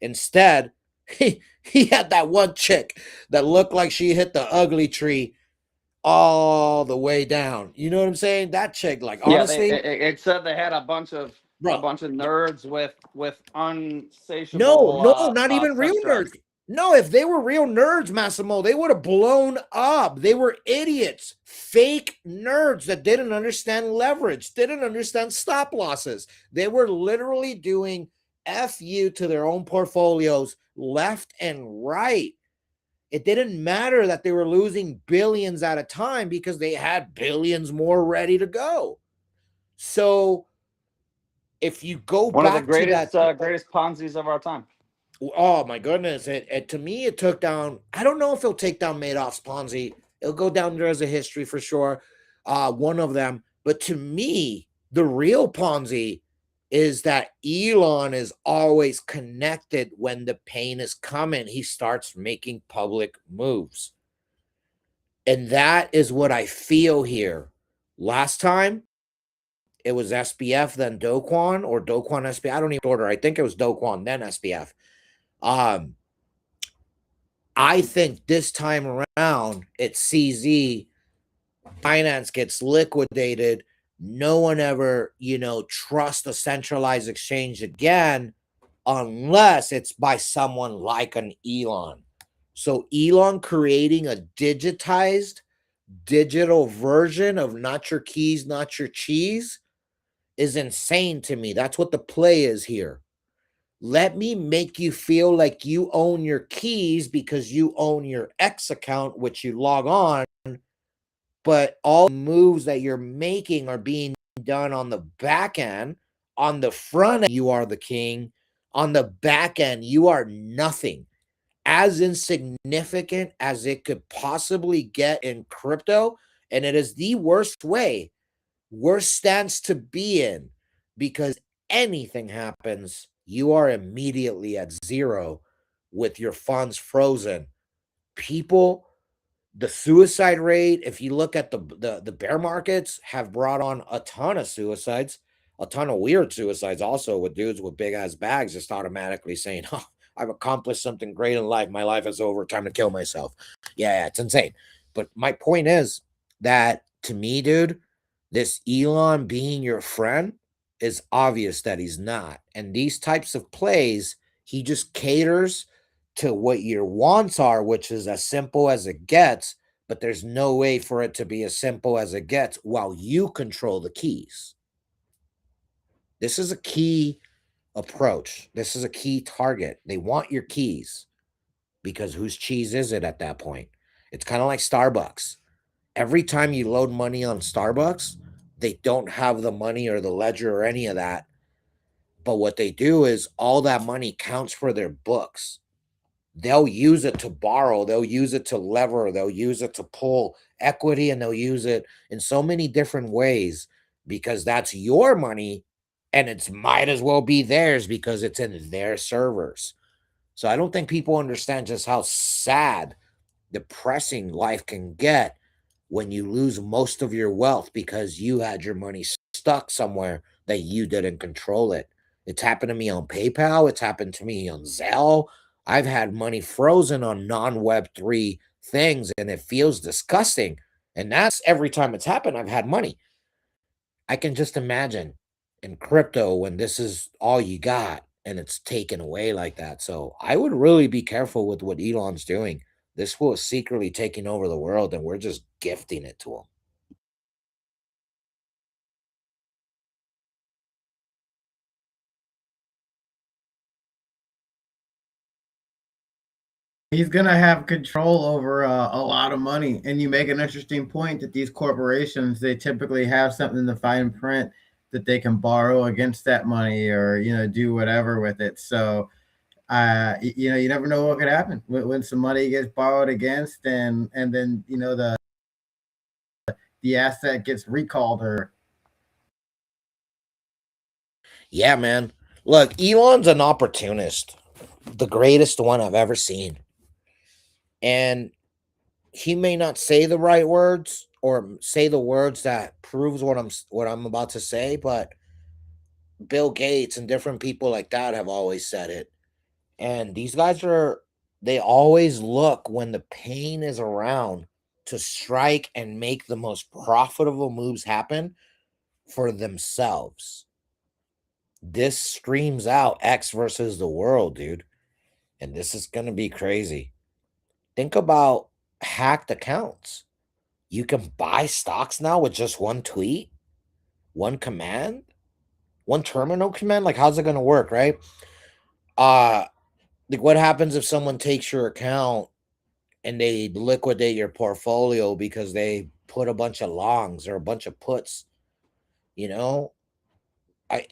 Speaker 1: Instead, he had that one chick that looked like she hit the ugly tree all the way down. You know what I'm saying? That chick, like,
Speaker 5: Yeah,
Speaker 1: honestly,
Speaker 5: it said they had a
Speaker 1: bro,
Speaker 5: bunch of nerds with
Speaker 1: no,
Speaker 5: unsatiable
Speaker 1: no, not even real
Speaker 5: sex drive.
Speaker 1: nerds. No, if they were real nerds, Massimo, they would have blown up. They were idiots, fake nerds that didn't understand leverage, didn't understand stop losses. They were literally doing FU to their own portfolios left and right. It didn't matter that they were losing billions at a time because they had billions more ready to go. So if you go
Speaker 5: One of the
Speaker 1: back to that,
Speaker 5: greatest Ponzi's of our time.
Speaker 1: oh my goodness, it to me it took down. I don't know if it'll take down Madoff's Ponzi. It'll go down there as a history for sure. One of them, but to me, the real Ponzi is that Elon is always connected when the pain is coming. He starts making public moves. And that is what I feel here. Last time it was SBF, then Do Kwon, or Do Kwon SBF. I don't even order. I think it was Do Kwon, then SBF. Um, I think this time around it's CZ. Finance gets liquidated. No one ever, trusts a centralized exchange again unless it's by someone like an Elon. So Elon creating a digitized digital version of not your keys, not your cheese is insane to me. That's what the play is here. Let me make you feel like you own your keys because you own your X account, which you log on, but all moves that you're making are being done on the back end. On the front end, you are the king. On the back end, you are nothing. As insignificant as it could possibly get in crypto. And it is the worst stance to be in, because anything happens, you are immediately at zero with your funds frozen. People, the suicide rate, if you look at the bear markets, have brought on a ton of suicides, a ton of weird suicides also, with dudes with big ass bags just automatically saying, oh, I've accomplished something great in life, my life is over, time to kill myself. Yeah, it's insane. But my point is that, to me, dude, this Elon being your friend is obvious that he's not. And these types of plays, he just caters to what your wants are, which is as simple as it gets, but there's no way for it to be as simple as it gets while you control the keys. This is a key approach. This is a key target. They want your keys because whose cheese is it at that point? It's kind of like Starbucks. Every time you load money on Starbucks, they don't have the money or the ledger or any of that. But what they do is all that money counts for their books. They'll use it to borrow, they'll use it to lever, they'll use it to pull equity, and they'll use it in so many different ways because that's your money and it's might as well be theirs because it's in their servers. So I don't think people understand just how sad, depressing life can get when you lose most of your wealth because you had your money stuck somewhere that you didn't control it. It's happened to me on PayPal. It's happened to me on Zelle. I've had money frozen on non-Web3 things, and it feels disgusting. And that's every time it's happened, I've had money. I can just imagine in crypto when this is all you got and it's taken away like that. So I would really be careful with what Elon's doing. This fool is secretly taking over the world, and we're just gifting it to him.
Speaker 3: He's gonna have control over a lot of money, and you make an interesting point that these corporations, they typically have something in the fine print that they can borrow against that money, or do whatever with it. So you never know what could happen when some money gets borrowed against, and then the asset gets recalled. Or
Speaker 1: Yeah, man. Look, Elon's an opportunist, the greatest one I've ever seen. And he may not say the right words or say the words that proves what I'm about to say, but Bill Gates and different people like that have always said it. And these guys they always look when the pain is around to strike and make the most profitable moves happen for themselves. This screams out X versus the world, dude. And this is going to be crazy. Think about hacked accounts. You can buy stocks now with just one tweet, one command, one terminal command. Like, how's it going to work, right? Like, what happens if someone takes your account and they liquidate your portfolio because they put a bunch of longs or a bunch of puts? You know, I,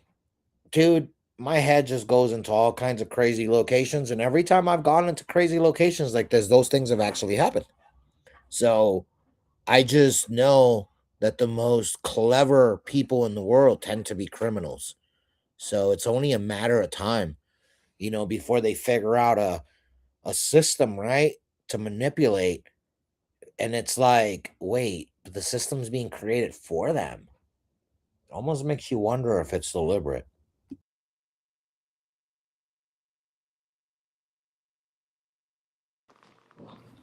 Speaker 1: dude, my head just goes into all kinds of crazy locations. And every time I've gone into crazy locations like this, those things have actually happened. So I just know that the most clever people in the world tend to be criminals. So it's only a matter of time, before they figure out a system, right, to manipulate. And it's like, wait, but the system's being created for them. It almost makes you wonder if it's deliberate.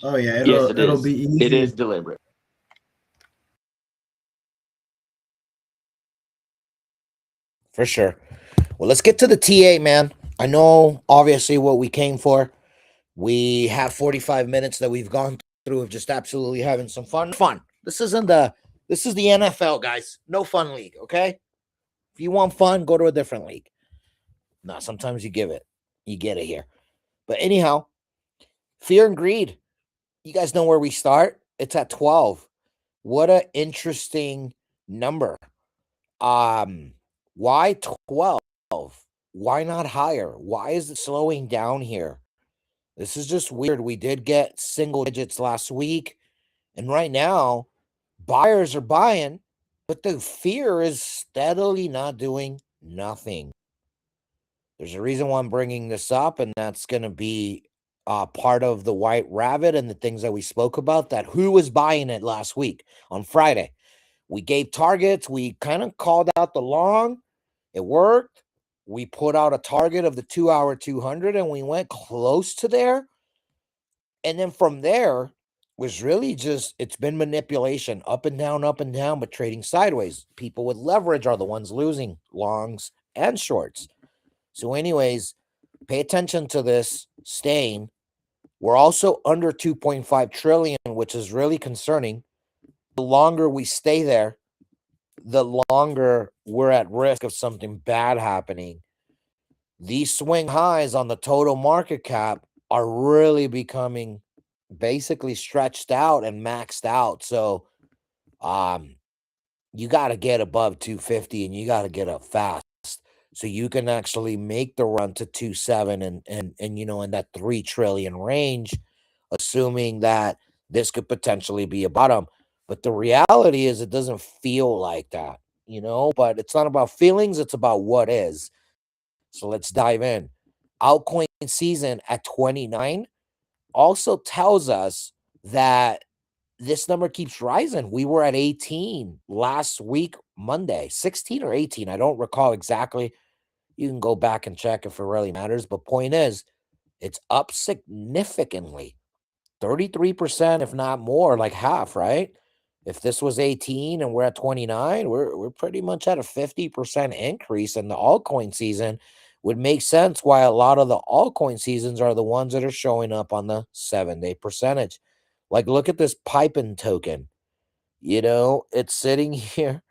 Speaker 3: Oh yeah,
Speaker 5: Yes, it
Speaker 3: it'll
Speaker 5: is.
Speaker 3: be
Speaker 5: It is
Speaker 3: easy.
Speaker 5: deliberate.
Speaker 1: For sure. Well, let's get to the TA, man. I know obviously what we came for. We have 45 minutes that we've gone through of just absolutely having some fun. Fun. This is the NFL, guys. No fun league, okay? If you want fun, go to a different league. No, sometimes you give it. You get it here. But anyhow, fear and greed. You guys know where we start? It's at 12. What a interesting number. Um, why 12? Why not higher? Why is it slowing down here? This is just weird. We did get single digits last week, and right now, buyers are buying, but the fear is steadily not doing nothing. There's a reason why I'm bringing this up, and that's going to be part of the white rabbit and the things that we spoke about. That who was buying it last week on Friday. We gave targets. We kind of called out the long. It worked. We put out a target of the 2-hour 200, and we went close to there. And then from there was really just, it's been manipulation up and down, but trading sideways. People with leverage are the ones losing, longs and shorts. So, anyways, pay attention to this staying. We're also under 2.5 trillion, which is really concerning. The longer we stay there, the longer we're at risk of something bad happening. These swing highs on the total market cap are really becoming basically stretched out and maxed out. So um you got to get above 250 and you got to get up fast so you can actually make the run to 27 and in that 3 trillion range, assuming that this could potentially be a bottom. But the reality is it doesn't feel like that, but it's not about feelings, it's about what is. So let's dive in. Altcoin season at 29 also tells us that this number keeps rising. We were at 18 last week, Monday, 16 or 18. I don't recall exactly. You can go back and check if it really matters. But point is, it's up significantly, 33%, if not more, like half, right? If this was 18 and we're at 29, we're pretty much at a 50% increase in the altcoin season. Would make sense why a lot of the altcoin seasons are the ones that are showing up on the 7-day percentage. Like, look at this piping token. It's sitting here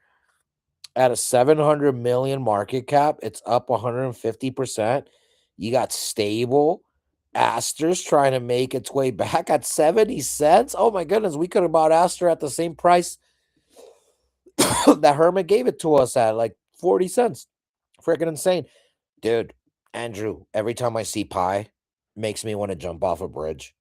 Speaker 1: at a 700 million market cap. It's up 150%. You got stable. Aster's trying to make its way back at 70 cents. Oh my goodness, we could have bought Aster at the same price that Hermit gave it to us at, like 40 cents. Freaking insane. Dude, Andrew, every time I see Pi, makes me want to jump off a bridge.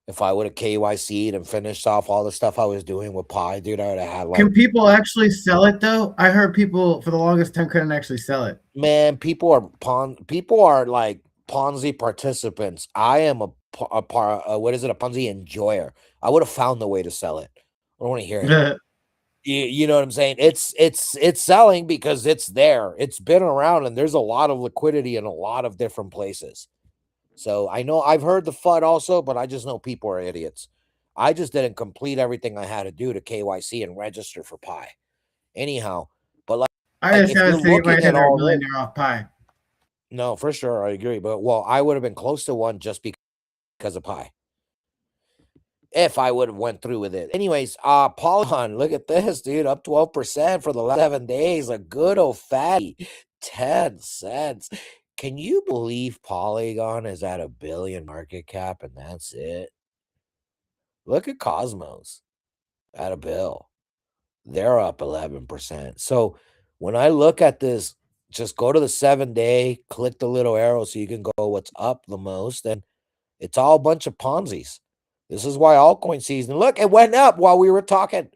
Speaker 1: If I would have KYC'd and finished off all the stuff I was doing with Pi, dude, I would have had
Speaker 3: Can people actually sell it though? I heard people for the longest time couldn't actually sell it.
Speaker 1: man, people are like Ponzi participants. I am a what is it? A Ponzi enjoyer. I would have found the way to sell it. I don't want to hear it. You know what I'm saying? It's selling because it's there. It's been around and there's a lot of liquidity in a lot of different places. So I know I've heard the FUD also, but I just know people are idiots. I just didn't complete everything I had to do to KYC and register for Pi. Anyhow, but
Speaker 3: I
Speaker 1: like
Speaker 3: just
Speaker 1: if
Speaker 3: gotta
Speaker 1: you're
Speaker 3: say, like I
Speaker 1: looking
Speaker 3: said,
Speaker 1: at
Speaker 3: they're a
Speaker 1: all this,
Speaker 3: millionaire off pie.
Speaker 1: no, for sure, I agree. But well, I would have been close to one just because of Pi. If I would have went through with it. Anyways, Polygon, look at this, dude. Up 12% for the last 7 days. A good old fatty 10 cents. Can you believe Polygon is at $1 billion market cap and that's it? Look at Cosmos at $1 billion. They're up 11%. So when I look at this, just go to the 7-day, click the little arrow so you can go what's up the most, and it's all a bunch of Ponzi's. This is why altcoin season. Look, it went up while we were talking.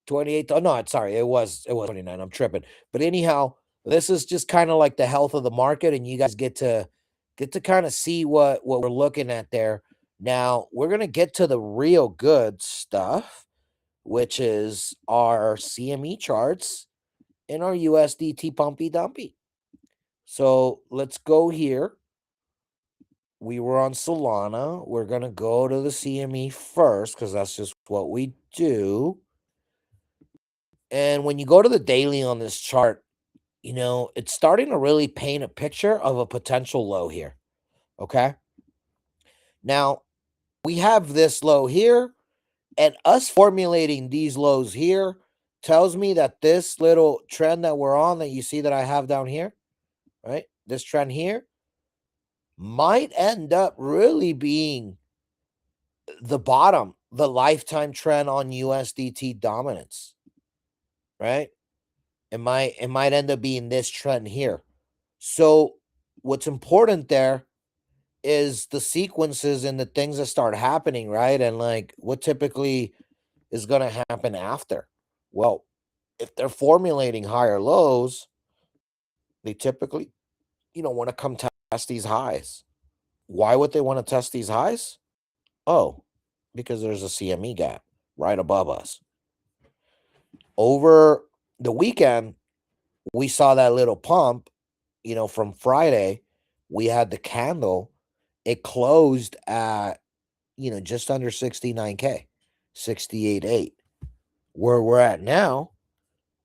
Speaker 1: 28. Oh, no, sorry, it was 29. I'm tripping. But anyhow, this is just kind of like the health of the market, and you guys get to kind of see what we're looking at there. Now we're gonna get to the real good stuff, which is our CME charts and our USDT pumpy dumpy. So let's go here. We were on Solana. We're going to go to the CME first because that's just what we do. And when you go to the daily on this chart, it's starting to really paint a picture of a potential low here. Okay. Now, we have this low here, and us formulating these lows here tells me that this little trend that we're on that you see that I have down here, right? This trend here might end up really being the bottom, the lifetime trend on USDT dominance, right? It might end up being this trend here. So what's important there is the sequences and the things that start happening, right? And like what typically is going to happen after. Well, if they're formulating higher lows, they typically, want to come test these highs. Why would they want to test these highs? Oh, because there's a CME gap right above us. Over the weekend, we saw that little pump, from Friday. We had the candle. It closed at, just under 69K, 68.8. Where we're at now,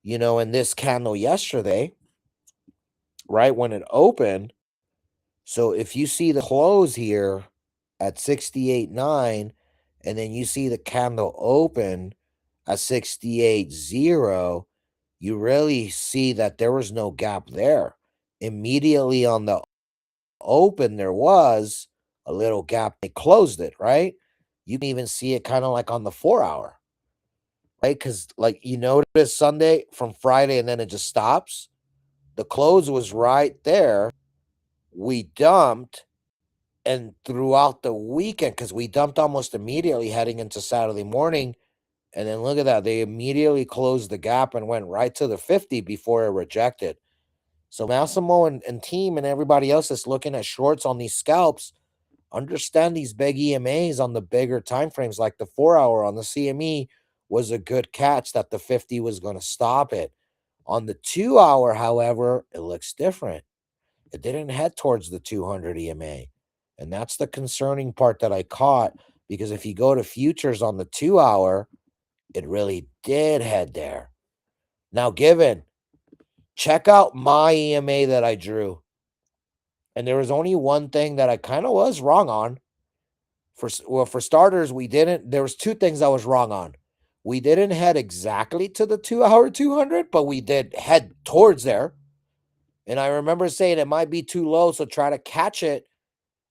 Speaker 1: in this candle yesterday, right when it opened. So if you see the close here at 68.9, and then you see the candle open at 68.0, you really see that there was no gap there. Immediately on the open, there was a little gap. They closed it, right? You can even see it kind of like on the 4-hour, right? Because like you notice Sunday from Friday and then it just stops. The close was right there. We dumped, and throughout the weekend, because we dumped almost immediately heading into Saturday morning. And then look at that. They immediately closed the gap and went right to the 50 before it rejected. So Massimo and team and everybody else that's looking at shorts on these scalps, understand these big EMAs on the bigger time frames, like the 4-hour on the CME was a good catch that the 50 was going to stop it. On the 2-hour, however, it looks different. It didn't head towards the 200 EMA. And that's the concerning part that I caught, because if you go to futures on the 2-hour, it really did head there. Now, given, check out my EMA that I drew. And there was only one thing that I kind of was wrong on. For starters, there was two things I was wrong on. We didn't head exactly to the 2-hour 200, but we did head towards there. And I remember saying it might be too low, so try to catch it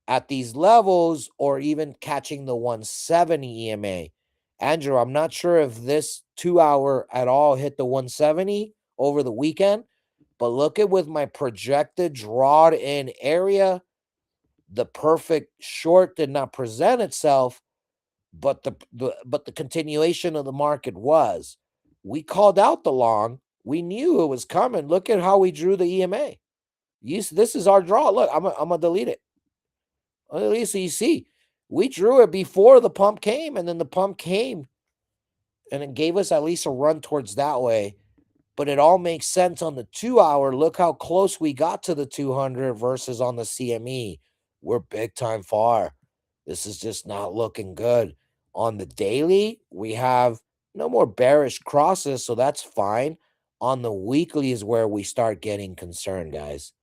Speaker 1: at these levels or even catching the 170 EMA. Andrew, I'm not sure if this 2-hour at all hit the 170 over the weekend, but look at with my projected drawed in area, the perfect short did not present itself, but the continuation of the market was. We called out the long. We knew it was coming. Look at how we drew the EMA. This is our draw. Look, I'm gonna delete it. At least you see, we drew it before the pump came, and then the pump came, and it gave us at least a run towards that way. But it all makes sense on the 2-hour. Look how close we got to the 200 versus on the CME. we're big time far. This is just not looking good. On the daily, we have no more bearish crosses, so that's fine. On the weekly is where we start getting concerned, guys.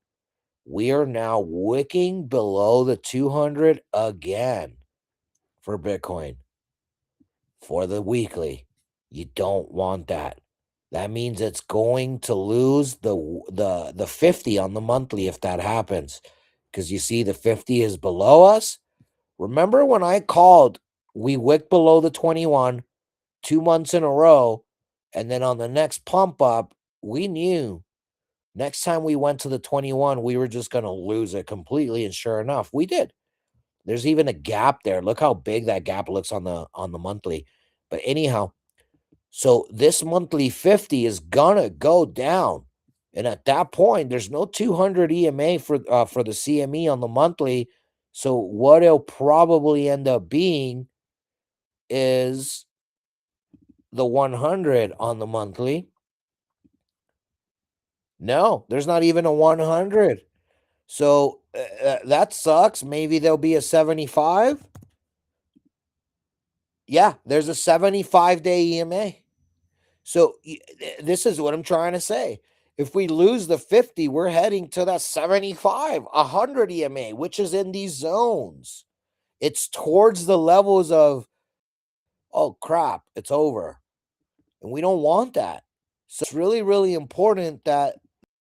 Speaker 1: We are now wicking below the 200 again for Bitcoin for the weekly. You don't want that. That means it's going to lose the 50 on the monthly if that happens. Because you see the 50 is below us. Remember when I called, we wicked below the 21 2 months in a row, and then on the next pump up, we knew next time we went to the 21, we were just going to lose it completely, and sure enough, we did. There's even a gap there. Look how big that gap looks on the monthly. But anyhow, so this monthly 50 is gonna go down. And at that point, there's no 200 EMA for the CME on the monthly. So what it'll probably end up being is the 100 on the monthly. No, there's not even a 100. So that sucks. Maybe there'll be a 75. Yeah, there's a 75-day EMA. So this is what I'm trying to say. If we lose the 50, we're heading to that 75, 100 EMA, which is in these zones. It's towards the levels of, oh crap, it's over. And we don't want that. So it's really, really important that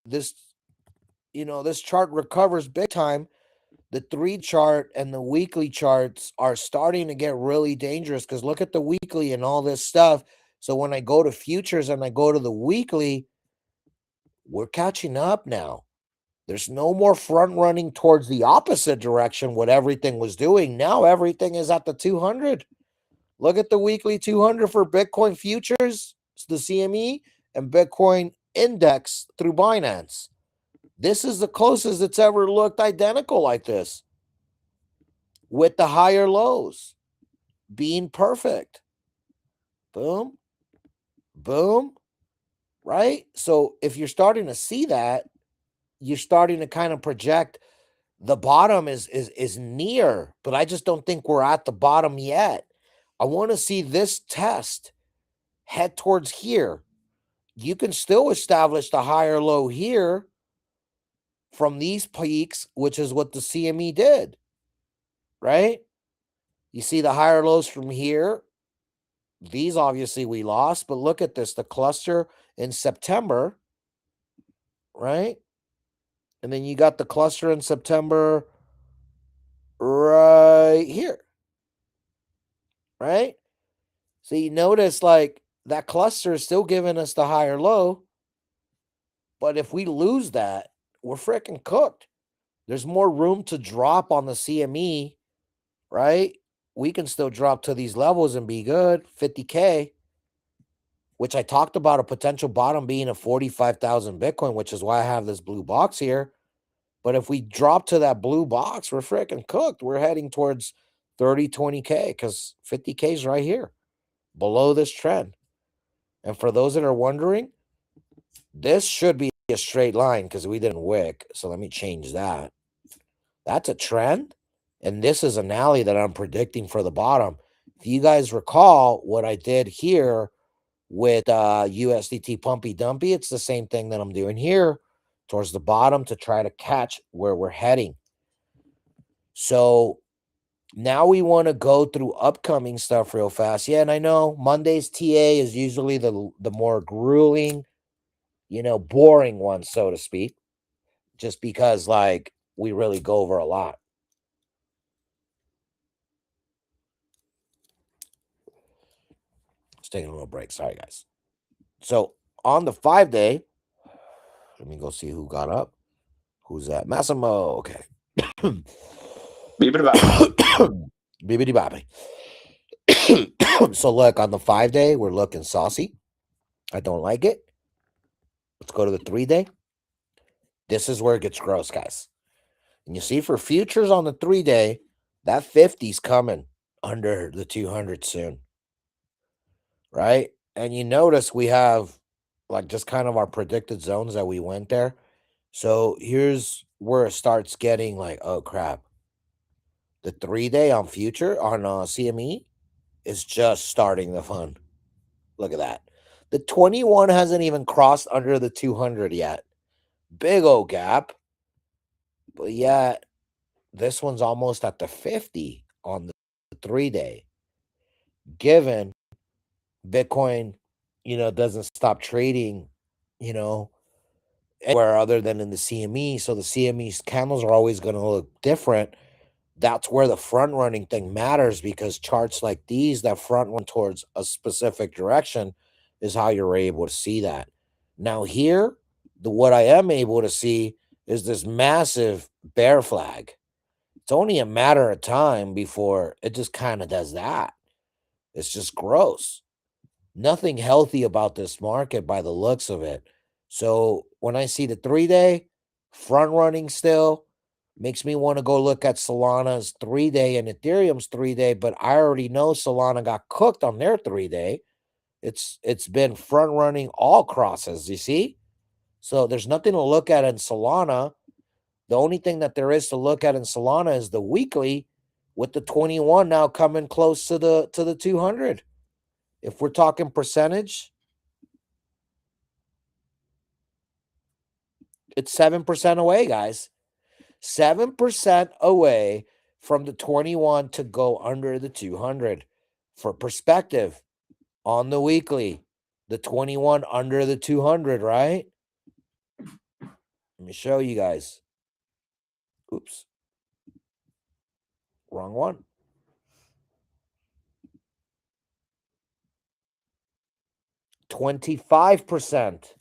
Speaker 1: this, this chart recovers big time. The 3 chart and the weekly charts are starting to get really dangerous because look at the weekly and all this stuff. So when I go to futures and I go to the weekly, we're catching up now. There's no more front running towards the opposite direction, what everything was doing. Now everything is at the 200. Look at the weekly 200 for Bitcoin futures, the CME, and Bitcoin index through Binance. This is the closest it's ever looked identical like this, with the higher lows being perfect. Boom, boom, right? So if you're starting to see that, you're starting to kind of project the bottom is near, but I just don't think we're at the bottom yet. I want to see this test head towards here. You can still establish the higher low here from these peaks, which is what the CME did, right? You see the higher lows from here. These obviously we lost, but look at this, the cluster in September, right? And then you got the cluster in September right here, right? So you notice like that cluster is still giving us the higher low, but if we lose that, we're freaking cooked. There's more room to drop on the CME, right? We can still drop to these levels and be good, 50K, which I talked about a potential bottom being a 45,000 Bitcoin, which is why I have this blue box here. But if we drop to that blue box, we're freaking cooked. We're heading towards 30, 20K because 50K is right here below this trend. And for those that are wondering, this should be a straight line because we didn't wick. So let me change that. That's a trend. And this is an alley that I'm predicting for the bottom. If you guys recall what I did here with USDT Pumpy Dumpy, it's the same thing that I'm doing here towards the bottom to try to catch where we're heading. So now we want to go through upcoming stuff real fast. Yeah, and I know Monday's TA is usually the more grueling, boring one, so to speak, just because like we really go over a lot. Just taking a little break. Sorry, guys. So on the 5-day, let me go see who got up. Who's that? Massimo. Okay. Bibbidi Bobby. So look, on the 5-day, we're looking saucy. I don't like it. Let's go to the 3-day. This is where it gets gross, guys. And you see for futures on the 3-day, that 50's coming under the 200 soon. Right? And you notice we have like just kind of our predicted zones that we went there. So here's where it starts getting like, oh crap. The 3-day on future on CME is just starting the fun. Look at that. The 21 hasn't even crossed under the 200 yet. Big old gap. But yet, this one's almost at the 50 on the 3-day. Given Bitcoin, doesn't stop trading, you know, anywhere other than in the CME. So the CME candles are always going to look different. That's where the front running thing matters, because charts like these that front run towards a specific direction is how you're able to see that. Now here, what I am able to see is this massive bear flag. It's only a matter of time before it just kind of does that. It's just gross. Nothing healthy about this market by the looks of it. So when I see the 3-day front running still, makes me want to go look at Solana's 3-day and Ethereum's 3-day, but I already know Solana got cooked on their 3-day. It's been front running all crosses, you see? So there's nothing to look at in Solana. The only thing that there is to look at in Solana is the weekly, with the 21 now coming close to the 200. If we're talking percentage, it's 7% away, guys. 7% away from the 21 to go under the 200. For perspective, on the weekly, the 21 under the 200, right? Let me show you guys. Oops. Wrong one. 25%.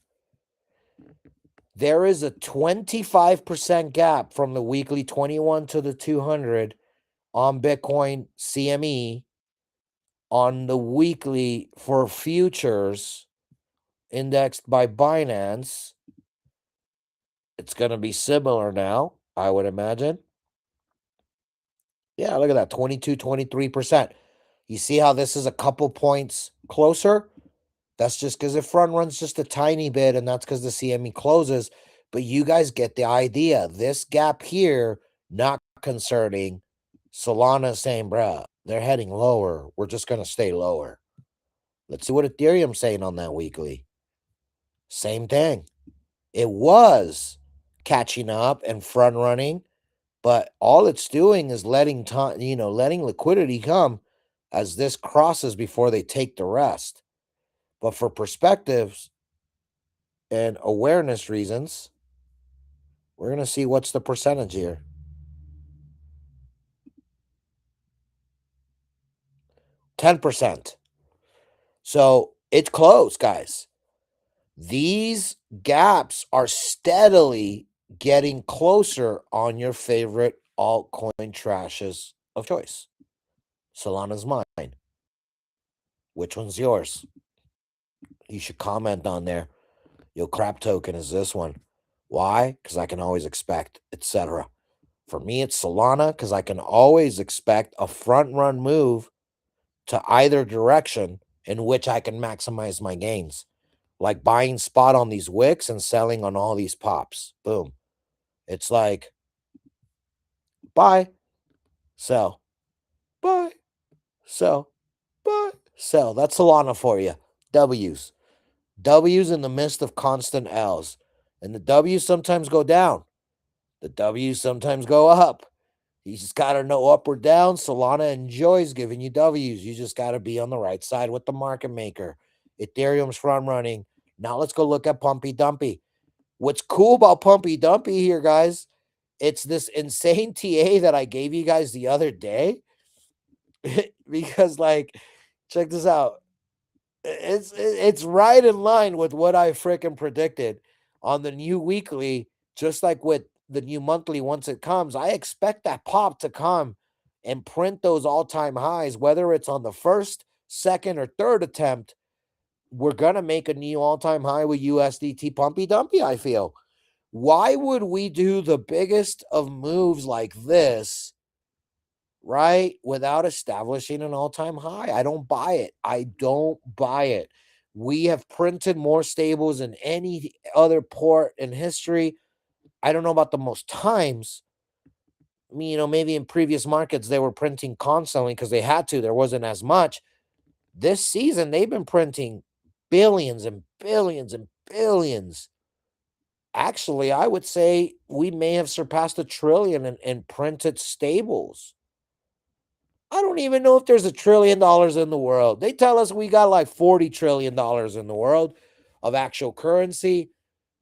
Speaker 1: There is a 25% gap from the weekly 21 to the 200 on Bitcoin CME on the weekly for futures indexed by Binance. It's going to be similar now, I would imagine. Yeah, look at that, 22, 23%. You see how this is a couple points closer? That's just because it front runs just a tiny bit, and that's because the CME closes. But you guys get the idea. This gap here, not concerning. Solana saying, bruh, they're heading lower. We're just going to stay lower. Let's see what Ethereum's saying on that weekly. Same thing. It was catching up and front running, but all it's doing is letting time, letting liquidity come as this crosses before they take the rest. But for perspectives and awareness reasons, we're going to see what's the percentage here. 10%. So it's close, guys. These gaps are steadily getting closer on your favorite altcoin trashes of choice. Solana's mine. Which one's yours? You should comment on there. Your crap token is this one. Why? Because I can always expect, etc. For me, it's Solana because I can always expect a front run move to either direction in which I can maximize my gains. Like buying spot on these wicks and selling on all these pops. Boom. It's like buy, sell, buy, sell, buy, sell. That's Solana for you. W's. W's in the midst of constant L's. And the W's sometimes go down. The W's sometimes go up. You just got to know up or down. Solana enjoys giving you W's. You just got to be on the right side with the market maker. Ethereum's front running. Now let's go look at Pumpy Dumpy. What's cool about Pumpy Dumpy here, guys, it's this insane TA that I gave you guys the other day. Because, like, check this out. It's right in line with what I freaking predicted on the new weekly, just like with the new monthly. Once it comes, I expect that pop to come and print those all-time highs, whether it's on the first, second, or third attempt. We're going to make a new all-time high with USDT Pumpy Dumpy, I feel. Why would we do the biggest of moves like this, right, without establishing an all-time high? I don't buy it. I don't buy it. We have printed more stables than any other port in history. I don't know about the most times. maybe in previous markets they were printing constantly because they had to. There wasn't as much. This season they've been printing billions and billions and billions. Actually, I would say we may have surpassed a trillion in printed stables. I don't even know if there's $1 trillion in the world. They tell us we got like $40 trillion in the world of actual currency.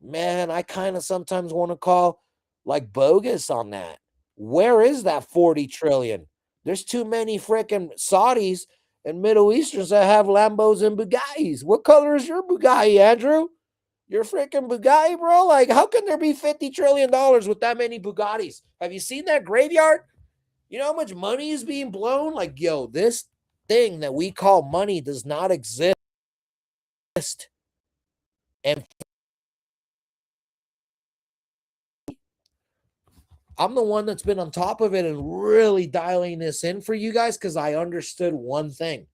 Speaker 1: Man, I kind of sometimes want to call like bogus on that. Where is that 40 trillion? There's too many freaking Saudis and Middle Easterns that have Lambos and Bugattis. What color is your Bugatti, Andrew? Your freaking Bugatti, bro? Like, how can there be $50 trillion with that many Bugattis? Have you seen that graveyard? You know how much money is being blown? Like, yo, this thing that we call money does not exist. And I'm the one that's been on top of it and really dialing this in for you guys because I understood one thing.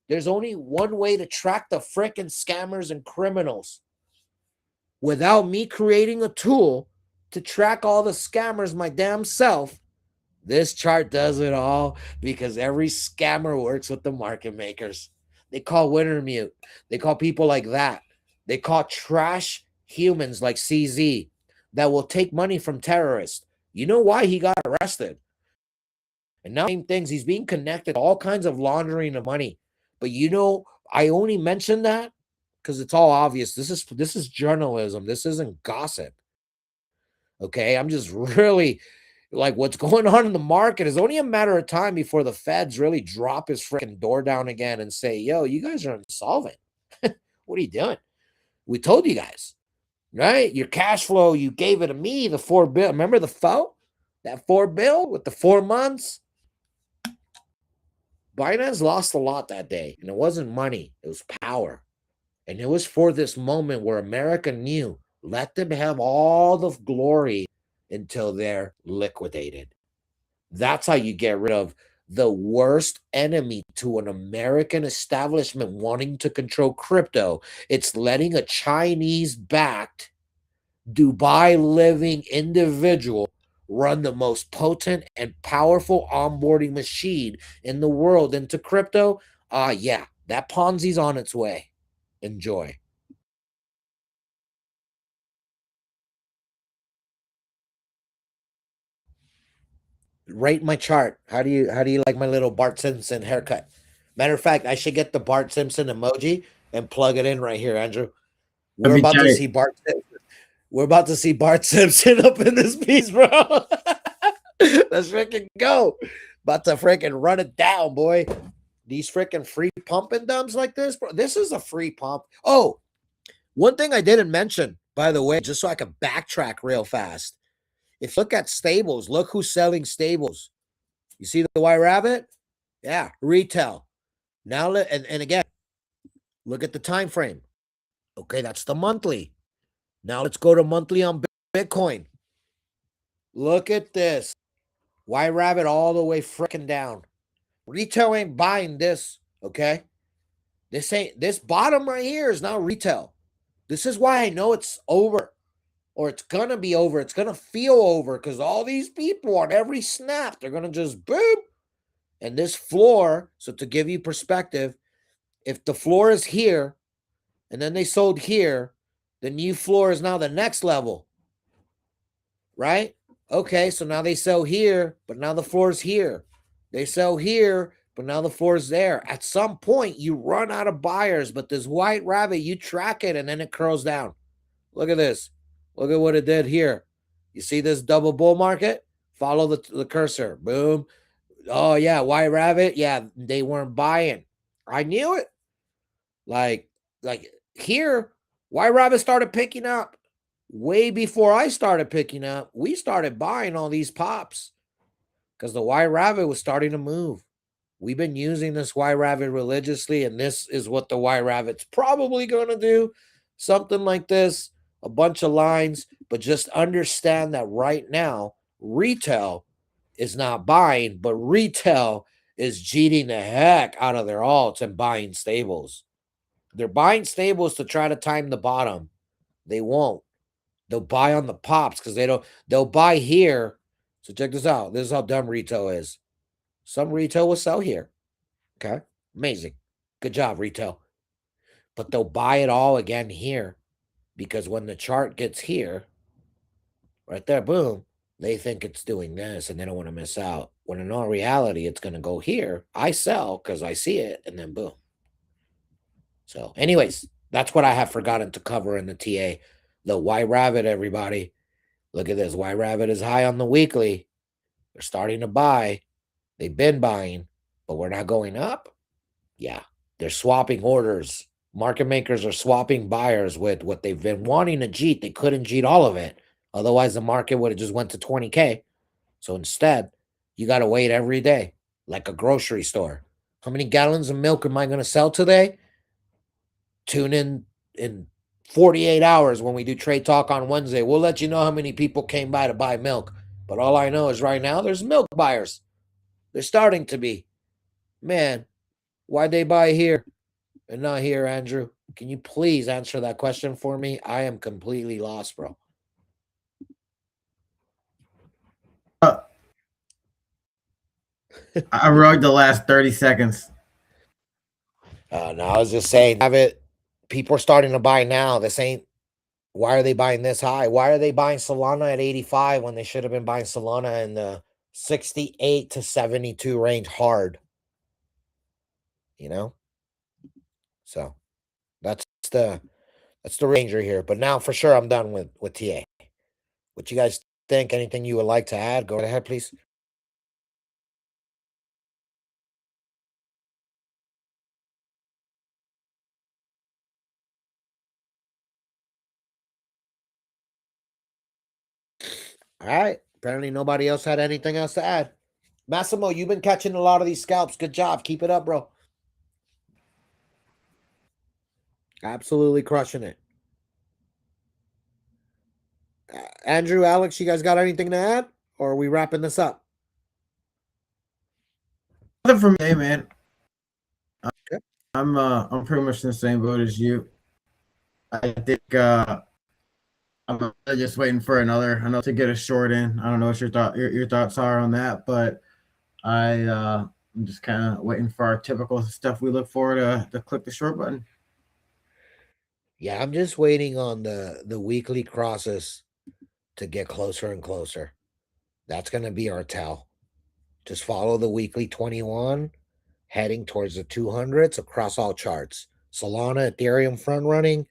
Speaker 1: There's only one way to track the freaking scammers and criminals without me creating a tool to track all the scammers my damn self. This chart does it all because every scammer works with the market makers. They call Wintermute. They call people like that. They call trash humans like CZ that will take money from terrorists. You know why he got arrested? And now same things. He's being connected to all kinds of laundering of money. But I only mention that because it's all obvious. This is journalism. This isn't gossip. Okay, I'm just really like what's going on in the market is only a matter of time before the feds really drop his freaking door down again and say, yo, you guys are insolvent. What are you doing? We told you guys, right? Your cash flow, you gave it to me, the $4 billion. Remember the FO? That $4 billion with the 4 months? Binance lost a lot that day, and it wasn't money, it was power. And it was for this moment where America knew, let them have all the glory until they're liquidated. That's how you get rid of the worst enemy to an American establishment wanting to control crypto. It's letting a Chinese-backed, Dubai-living individual run the most potent and powerful onboarding machine in the world into crypto. Yeah, that Ponzi's on its way. Enjoy. Rate my chart. How do you like my little Bart Simpson haircut? Matter of fact, I should get the Bart Simpson emoji and plug it in right here, Andrew. We're
Speaker 3: That'd be
Speaker 1: about to
Speaker 3: tight.
Speaker 1: see Bart Simpson. We're about to see Bart Simpson up in this piece, bro. Let's freaking go. About to freaking run it down, boy. These freaking free pump and dumps like this, bro. This is a free pump. Oh, one thing I didn't mention, by the way, just so I can backtrack real fast. If you look at stables, look who's selling stables. You see the White Rabbit? Yeah, retail. Now, and again, look at the time frame. Okay, that's the monthly. Now let's go to monthly on Bitcoin. Look at this. White Rabbit all the way freaking down. Retail ain't buying this, okay? This bottom right here is not retail. This is why I know it's over. Or it's gonna be over. It's gonna feel over because all these people on every snap, they're gonna just boop. And this floor, so to give you perspective, if the floor is here and then they sold here, the new floor is now the next level, right? Okay, so now they sell here, but now the floor is here. They sell here, but now the floor is there. At some point, you run out of buyers, but this White Rabbit, you track it and then it curls down. Look at this. Look at what it did here. You see this double bull market? Follow the cursor. Boom. Oh, yeah, White Rabbit. Yeah, they weren't buying. I knew it. Like here, White Rabbit started picking up way before I started picking up. We started buying all these pops because the White Rabbit was starting to move. We've been using this White Rabbit religiously, and this is what the White Rabbit's probably going to do. Something like this, a bunch of lines, but just understand that right now, retail is not buying, but retail is cheating the heck out of their alts and buying stables. They're buying stables to try to time the bottom. They won't. They'll buy on the pops because they'll buy here So check this out. This is how dumb retail is. Some retail will sell here. Okay. Amazing. Good job, retail. But they'll buy it all again here because when the chart gets here, right there, boom, they think it's doing this and they don't want to miss out. When in all reality, it's going to go here. I sell because I see it, and then boom. So, anyways, that's what I have forgotten to cover in the TA. The White Rabbit, everybody. Look at this. White Rabbit is high on the weekly. They're starting to buy. They've been buying, but we're not going up. Yeah, they're swapping orders. Market makers are swapping buyers with what they've been wanting to jeet. They couldn't jeet all of it. Otherwise, the market would have just went to 20K. So instead, you got to wait every day, like a grocery store. How many gallons of milk am I going to sell today? Tune in 48 hours when we do Trade Talk on Wednesday. We'll let you know how many people came by to buy milk. But all I know is right now there's milk buyers. They're starting to be. Man, why'd they buy here and not here, Andrew? Can you please answer that question for me? I am completely lost, bro.
Speaker 3: I rugged the last 30 seconds.
Speaker 1: No, I was just saying, have it. People are starting to buy now. This ain't. Why are they buying this high? Why are they buying Solana at 85 when they should have been buying Solana in the 68 to 72 range hard? You know? So that's the ranger here. But now for sure I'm done with TA. What you guys think? Anything you would like to add? Go ahead, please. All right. Apparently nobody else had anything else to add. Massimo, you've been catching a lot of these scalps. Good job. Keep it up, bro. Absolutely crushing it. Andrew, Alex, you guys got anything to add? Or are we wrapping this up?
Speaker 3: Nothing from me, man.
Speaker 1: Okay.
Speaker 3: I'm pretty much in the same boat as you. I think I'm just waiting for another to get a short in. I don't know what your thoughts are on that, but I'm just kind of waiting for our typical stuff we look for to click the short button.
Speaker 1: Yeah, I'm just waiting on the weekly crosses to get closer and closer. That's going to be our tell. Just follow the weekly 21 heading towards the 200s across all charts. Solana, Ethereum front running,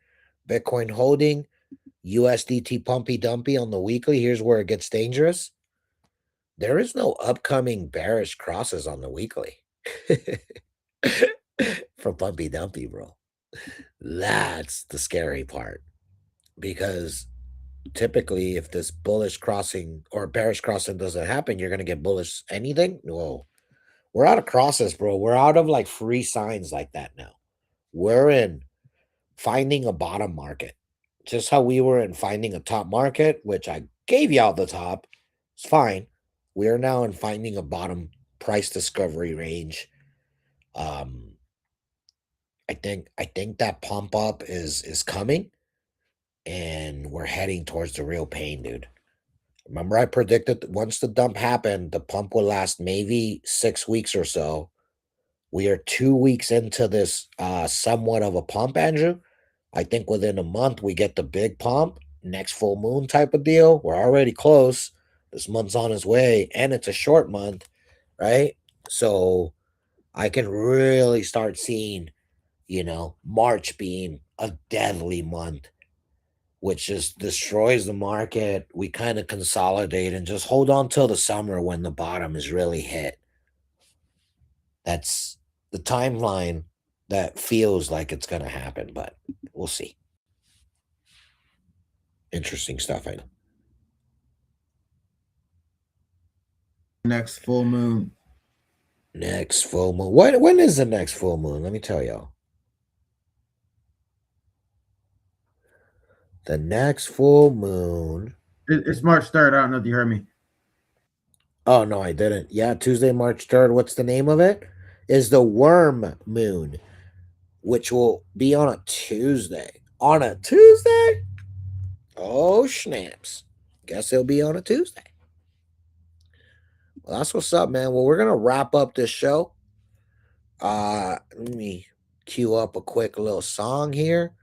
Speaker 1: Bitcoin holding, USDT pumpy dumpy on the weekly. Here's where it gets dangerous. There is no upcoming bearish crosses on the weekly for pumpy dumpy, bro. That's the scary part because typically if this bullish crossing or bearish crossing doesn't happen, you're going to get bullish anything. Whoa, we're out of crosses, bro. We're out of like free signs like that now. We're in finding a bottom market, just how we were in finding a top market, which I gave y'all the top. It's fine. We are now in finding a bottom price discovery range. I think that pump up is coming, and we're heading towards the real pain, dude. Remember, I predicted that once the dump happened, the pump will last maybe 6 weeks or so. We are 2 weeks into this somewhat of a pump, Andrew. I think within a month we get the big pump, next full moon type of deal. We're already close. This month's on its way, and it's a short month, right? So I can really start seeing, March being a deadly month, which just destroys the market. We kind of consolidate and just hold on till the summer when the bottom is really hit. That's the timeline that feels like it's going to happen, but we'll see. Interesting stuff, I know.
Speaker 3: Next full moon.
Speaker 1: Next full moon. When is the next full moon? Let me tell y'all. The next full moon.
Speaker 3: It's March 3rd. I don't know if you heard me.
Speaker 1: Oh no, I didn't. Yeah, Tuesday, March 3rd. What's the name of it? Is the worm moon, which will be on a Tuesday. On a Tuesday? Oh, snaps. Guess it'll be on a Tuesday. Well, that's what's up, man. Well, we're gonna wrap up this show. Let me cue up a quick little song here.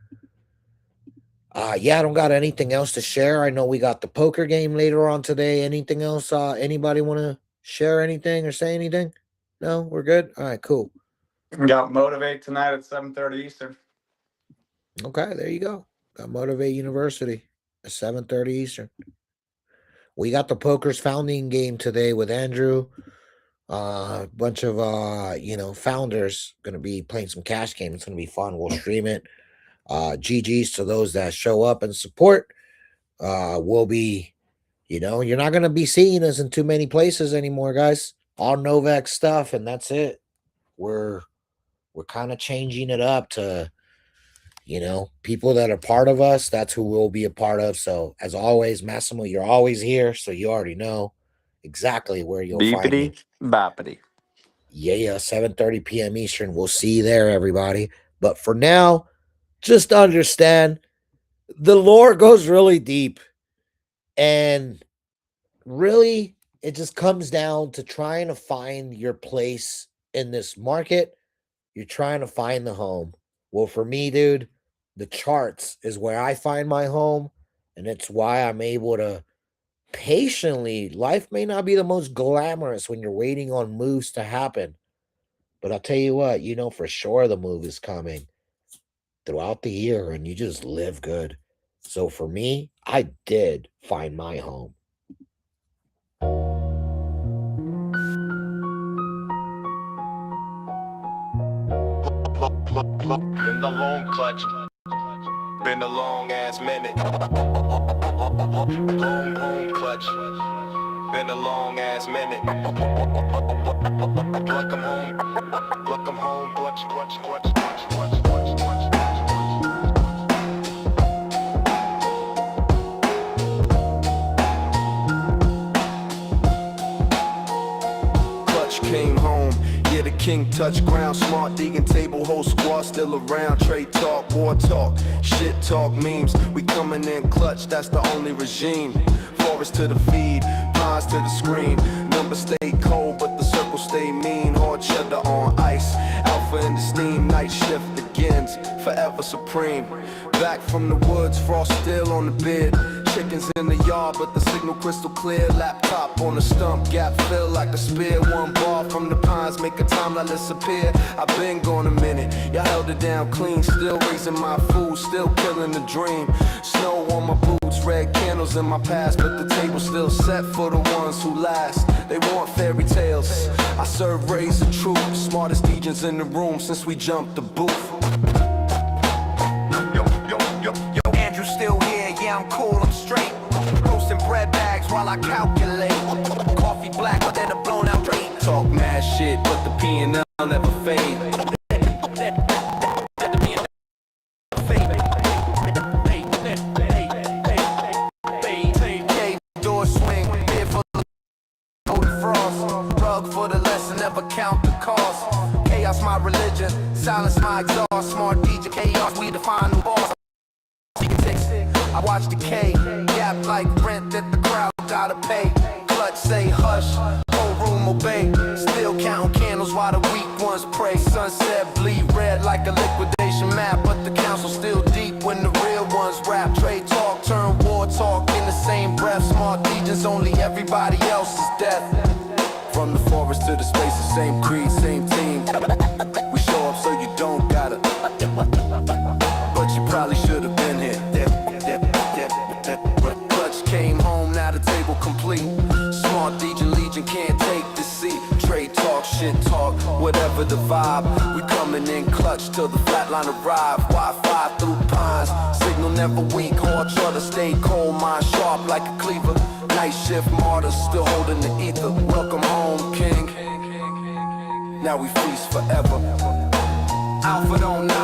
Speaker 1: Yeah, I don't got anything else to share. I know we got the poker game later on today. Anything else? Anybody want to share anything or say anything? No, we're good. All right, cool.
Speaker 5: Got Motivate tonight at 7:30 Eastern.
Speaker 1: Okay, there you go. Got Motivate University at 7:30 Eastern. We got the poker's founding game today with Andrew. A bunch of founders gonna be playing some cash game. It's gonna be fun. We'll stream it. GG's to those that show up and support. We'll be, you're not gonna be seeing us in too many places anymore, guys. All Novex stuff, and that's it. We're kind of changing it up to, people that are part of us. That's who we'll be a part of. So as always, Massimo, you're always here, so you already know exactly where you'll find me.
Speaker 5: Beepity boppity.
Speaker 1: Yeah, 7:30 p.m. Eastern. We'll see you there, everybody. But for now, just understand the lore goes really deep. And really, it just comes down to trying to find your place in this market. You're trying to find the home. Well, for me, dude, the charts is where I find my home. And it's why I'm able to patiently. Life may not be the most glamorous when you're waiting on moves to happen. But I'll tell you what, for sure the move is coming throughout the year and you just live good. So for me, I did find my home.
Speaker 2: In the long clutch, been a long ass minute. Long clutch, been a long ass minute. Pluck 'em home, clutch. Came home, yeah, the king touched ground. Smart digging, table, whole squad still around. Trade talk, war talk, shit talk, memes. We coming in clutch, that's the only regime. Forest to the feed, pines to the screen. Numbers stay cold, but the circle stay mean. Hard cheddar on ice, alpha in the steam. Night shift begins, forever supreme. Back from the woods, frost still on the bed. Chickens in the yard, but the signal crystal clear. Laptop on the stump, gap fill like a spear. One bar from the pines, make a timeline disappear. I've been gone a minute, y'all held it down clean. Still raising my food, still killing the dream. Snow on my boots, red candles in my past, but the table's still set for the ones who last. They want fairy tales, I serve rays of truth. Smartest DJs in the room since we jumped the booth. Yo, Andrew still here, yeah, I'm cool, I'm straight. Roasting bread bags while I calculate. Coffee black, but then a blown out drain. Talk mad shit, but the P&L never fade. Door swing, beer full of cold frost. Rug for the lesson, never count the cost. Chaos my religion, silence my exhaust. Smart DJ chaos, we define the boss. I watch decay, gap like rent that the crowd gotta pay. Clutch say hush, whole room obey. Still counting candles while the weak ones pray. Sunset bleed red like a liquidation map, but the council still deep when the real ones rap. Trade talk, turn war talk in the same breath. Smart DJs, only everybody else is death. From the forest to the space, the same creed, same team. We show up so you don't gotta, but you probably should have been here. Clutch came home, now the table complete. Smart DJ Legion can't take the seat. Trade talk, shit talk, whatever the vibe. We coming in clutch till the flatline arrive. Wi-Fi through pines, signal never weak. Hard charter stay cold, mind sharp like a cleaver. Night shift martyrs still holding the ether. Welcome home, king. Now we feast forever. Alpha don't know.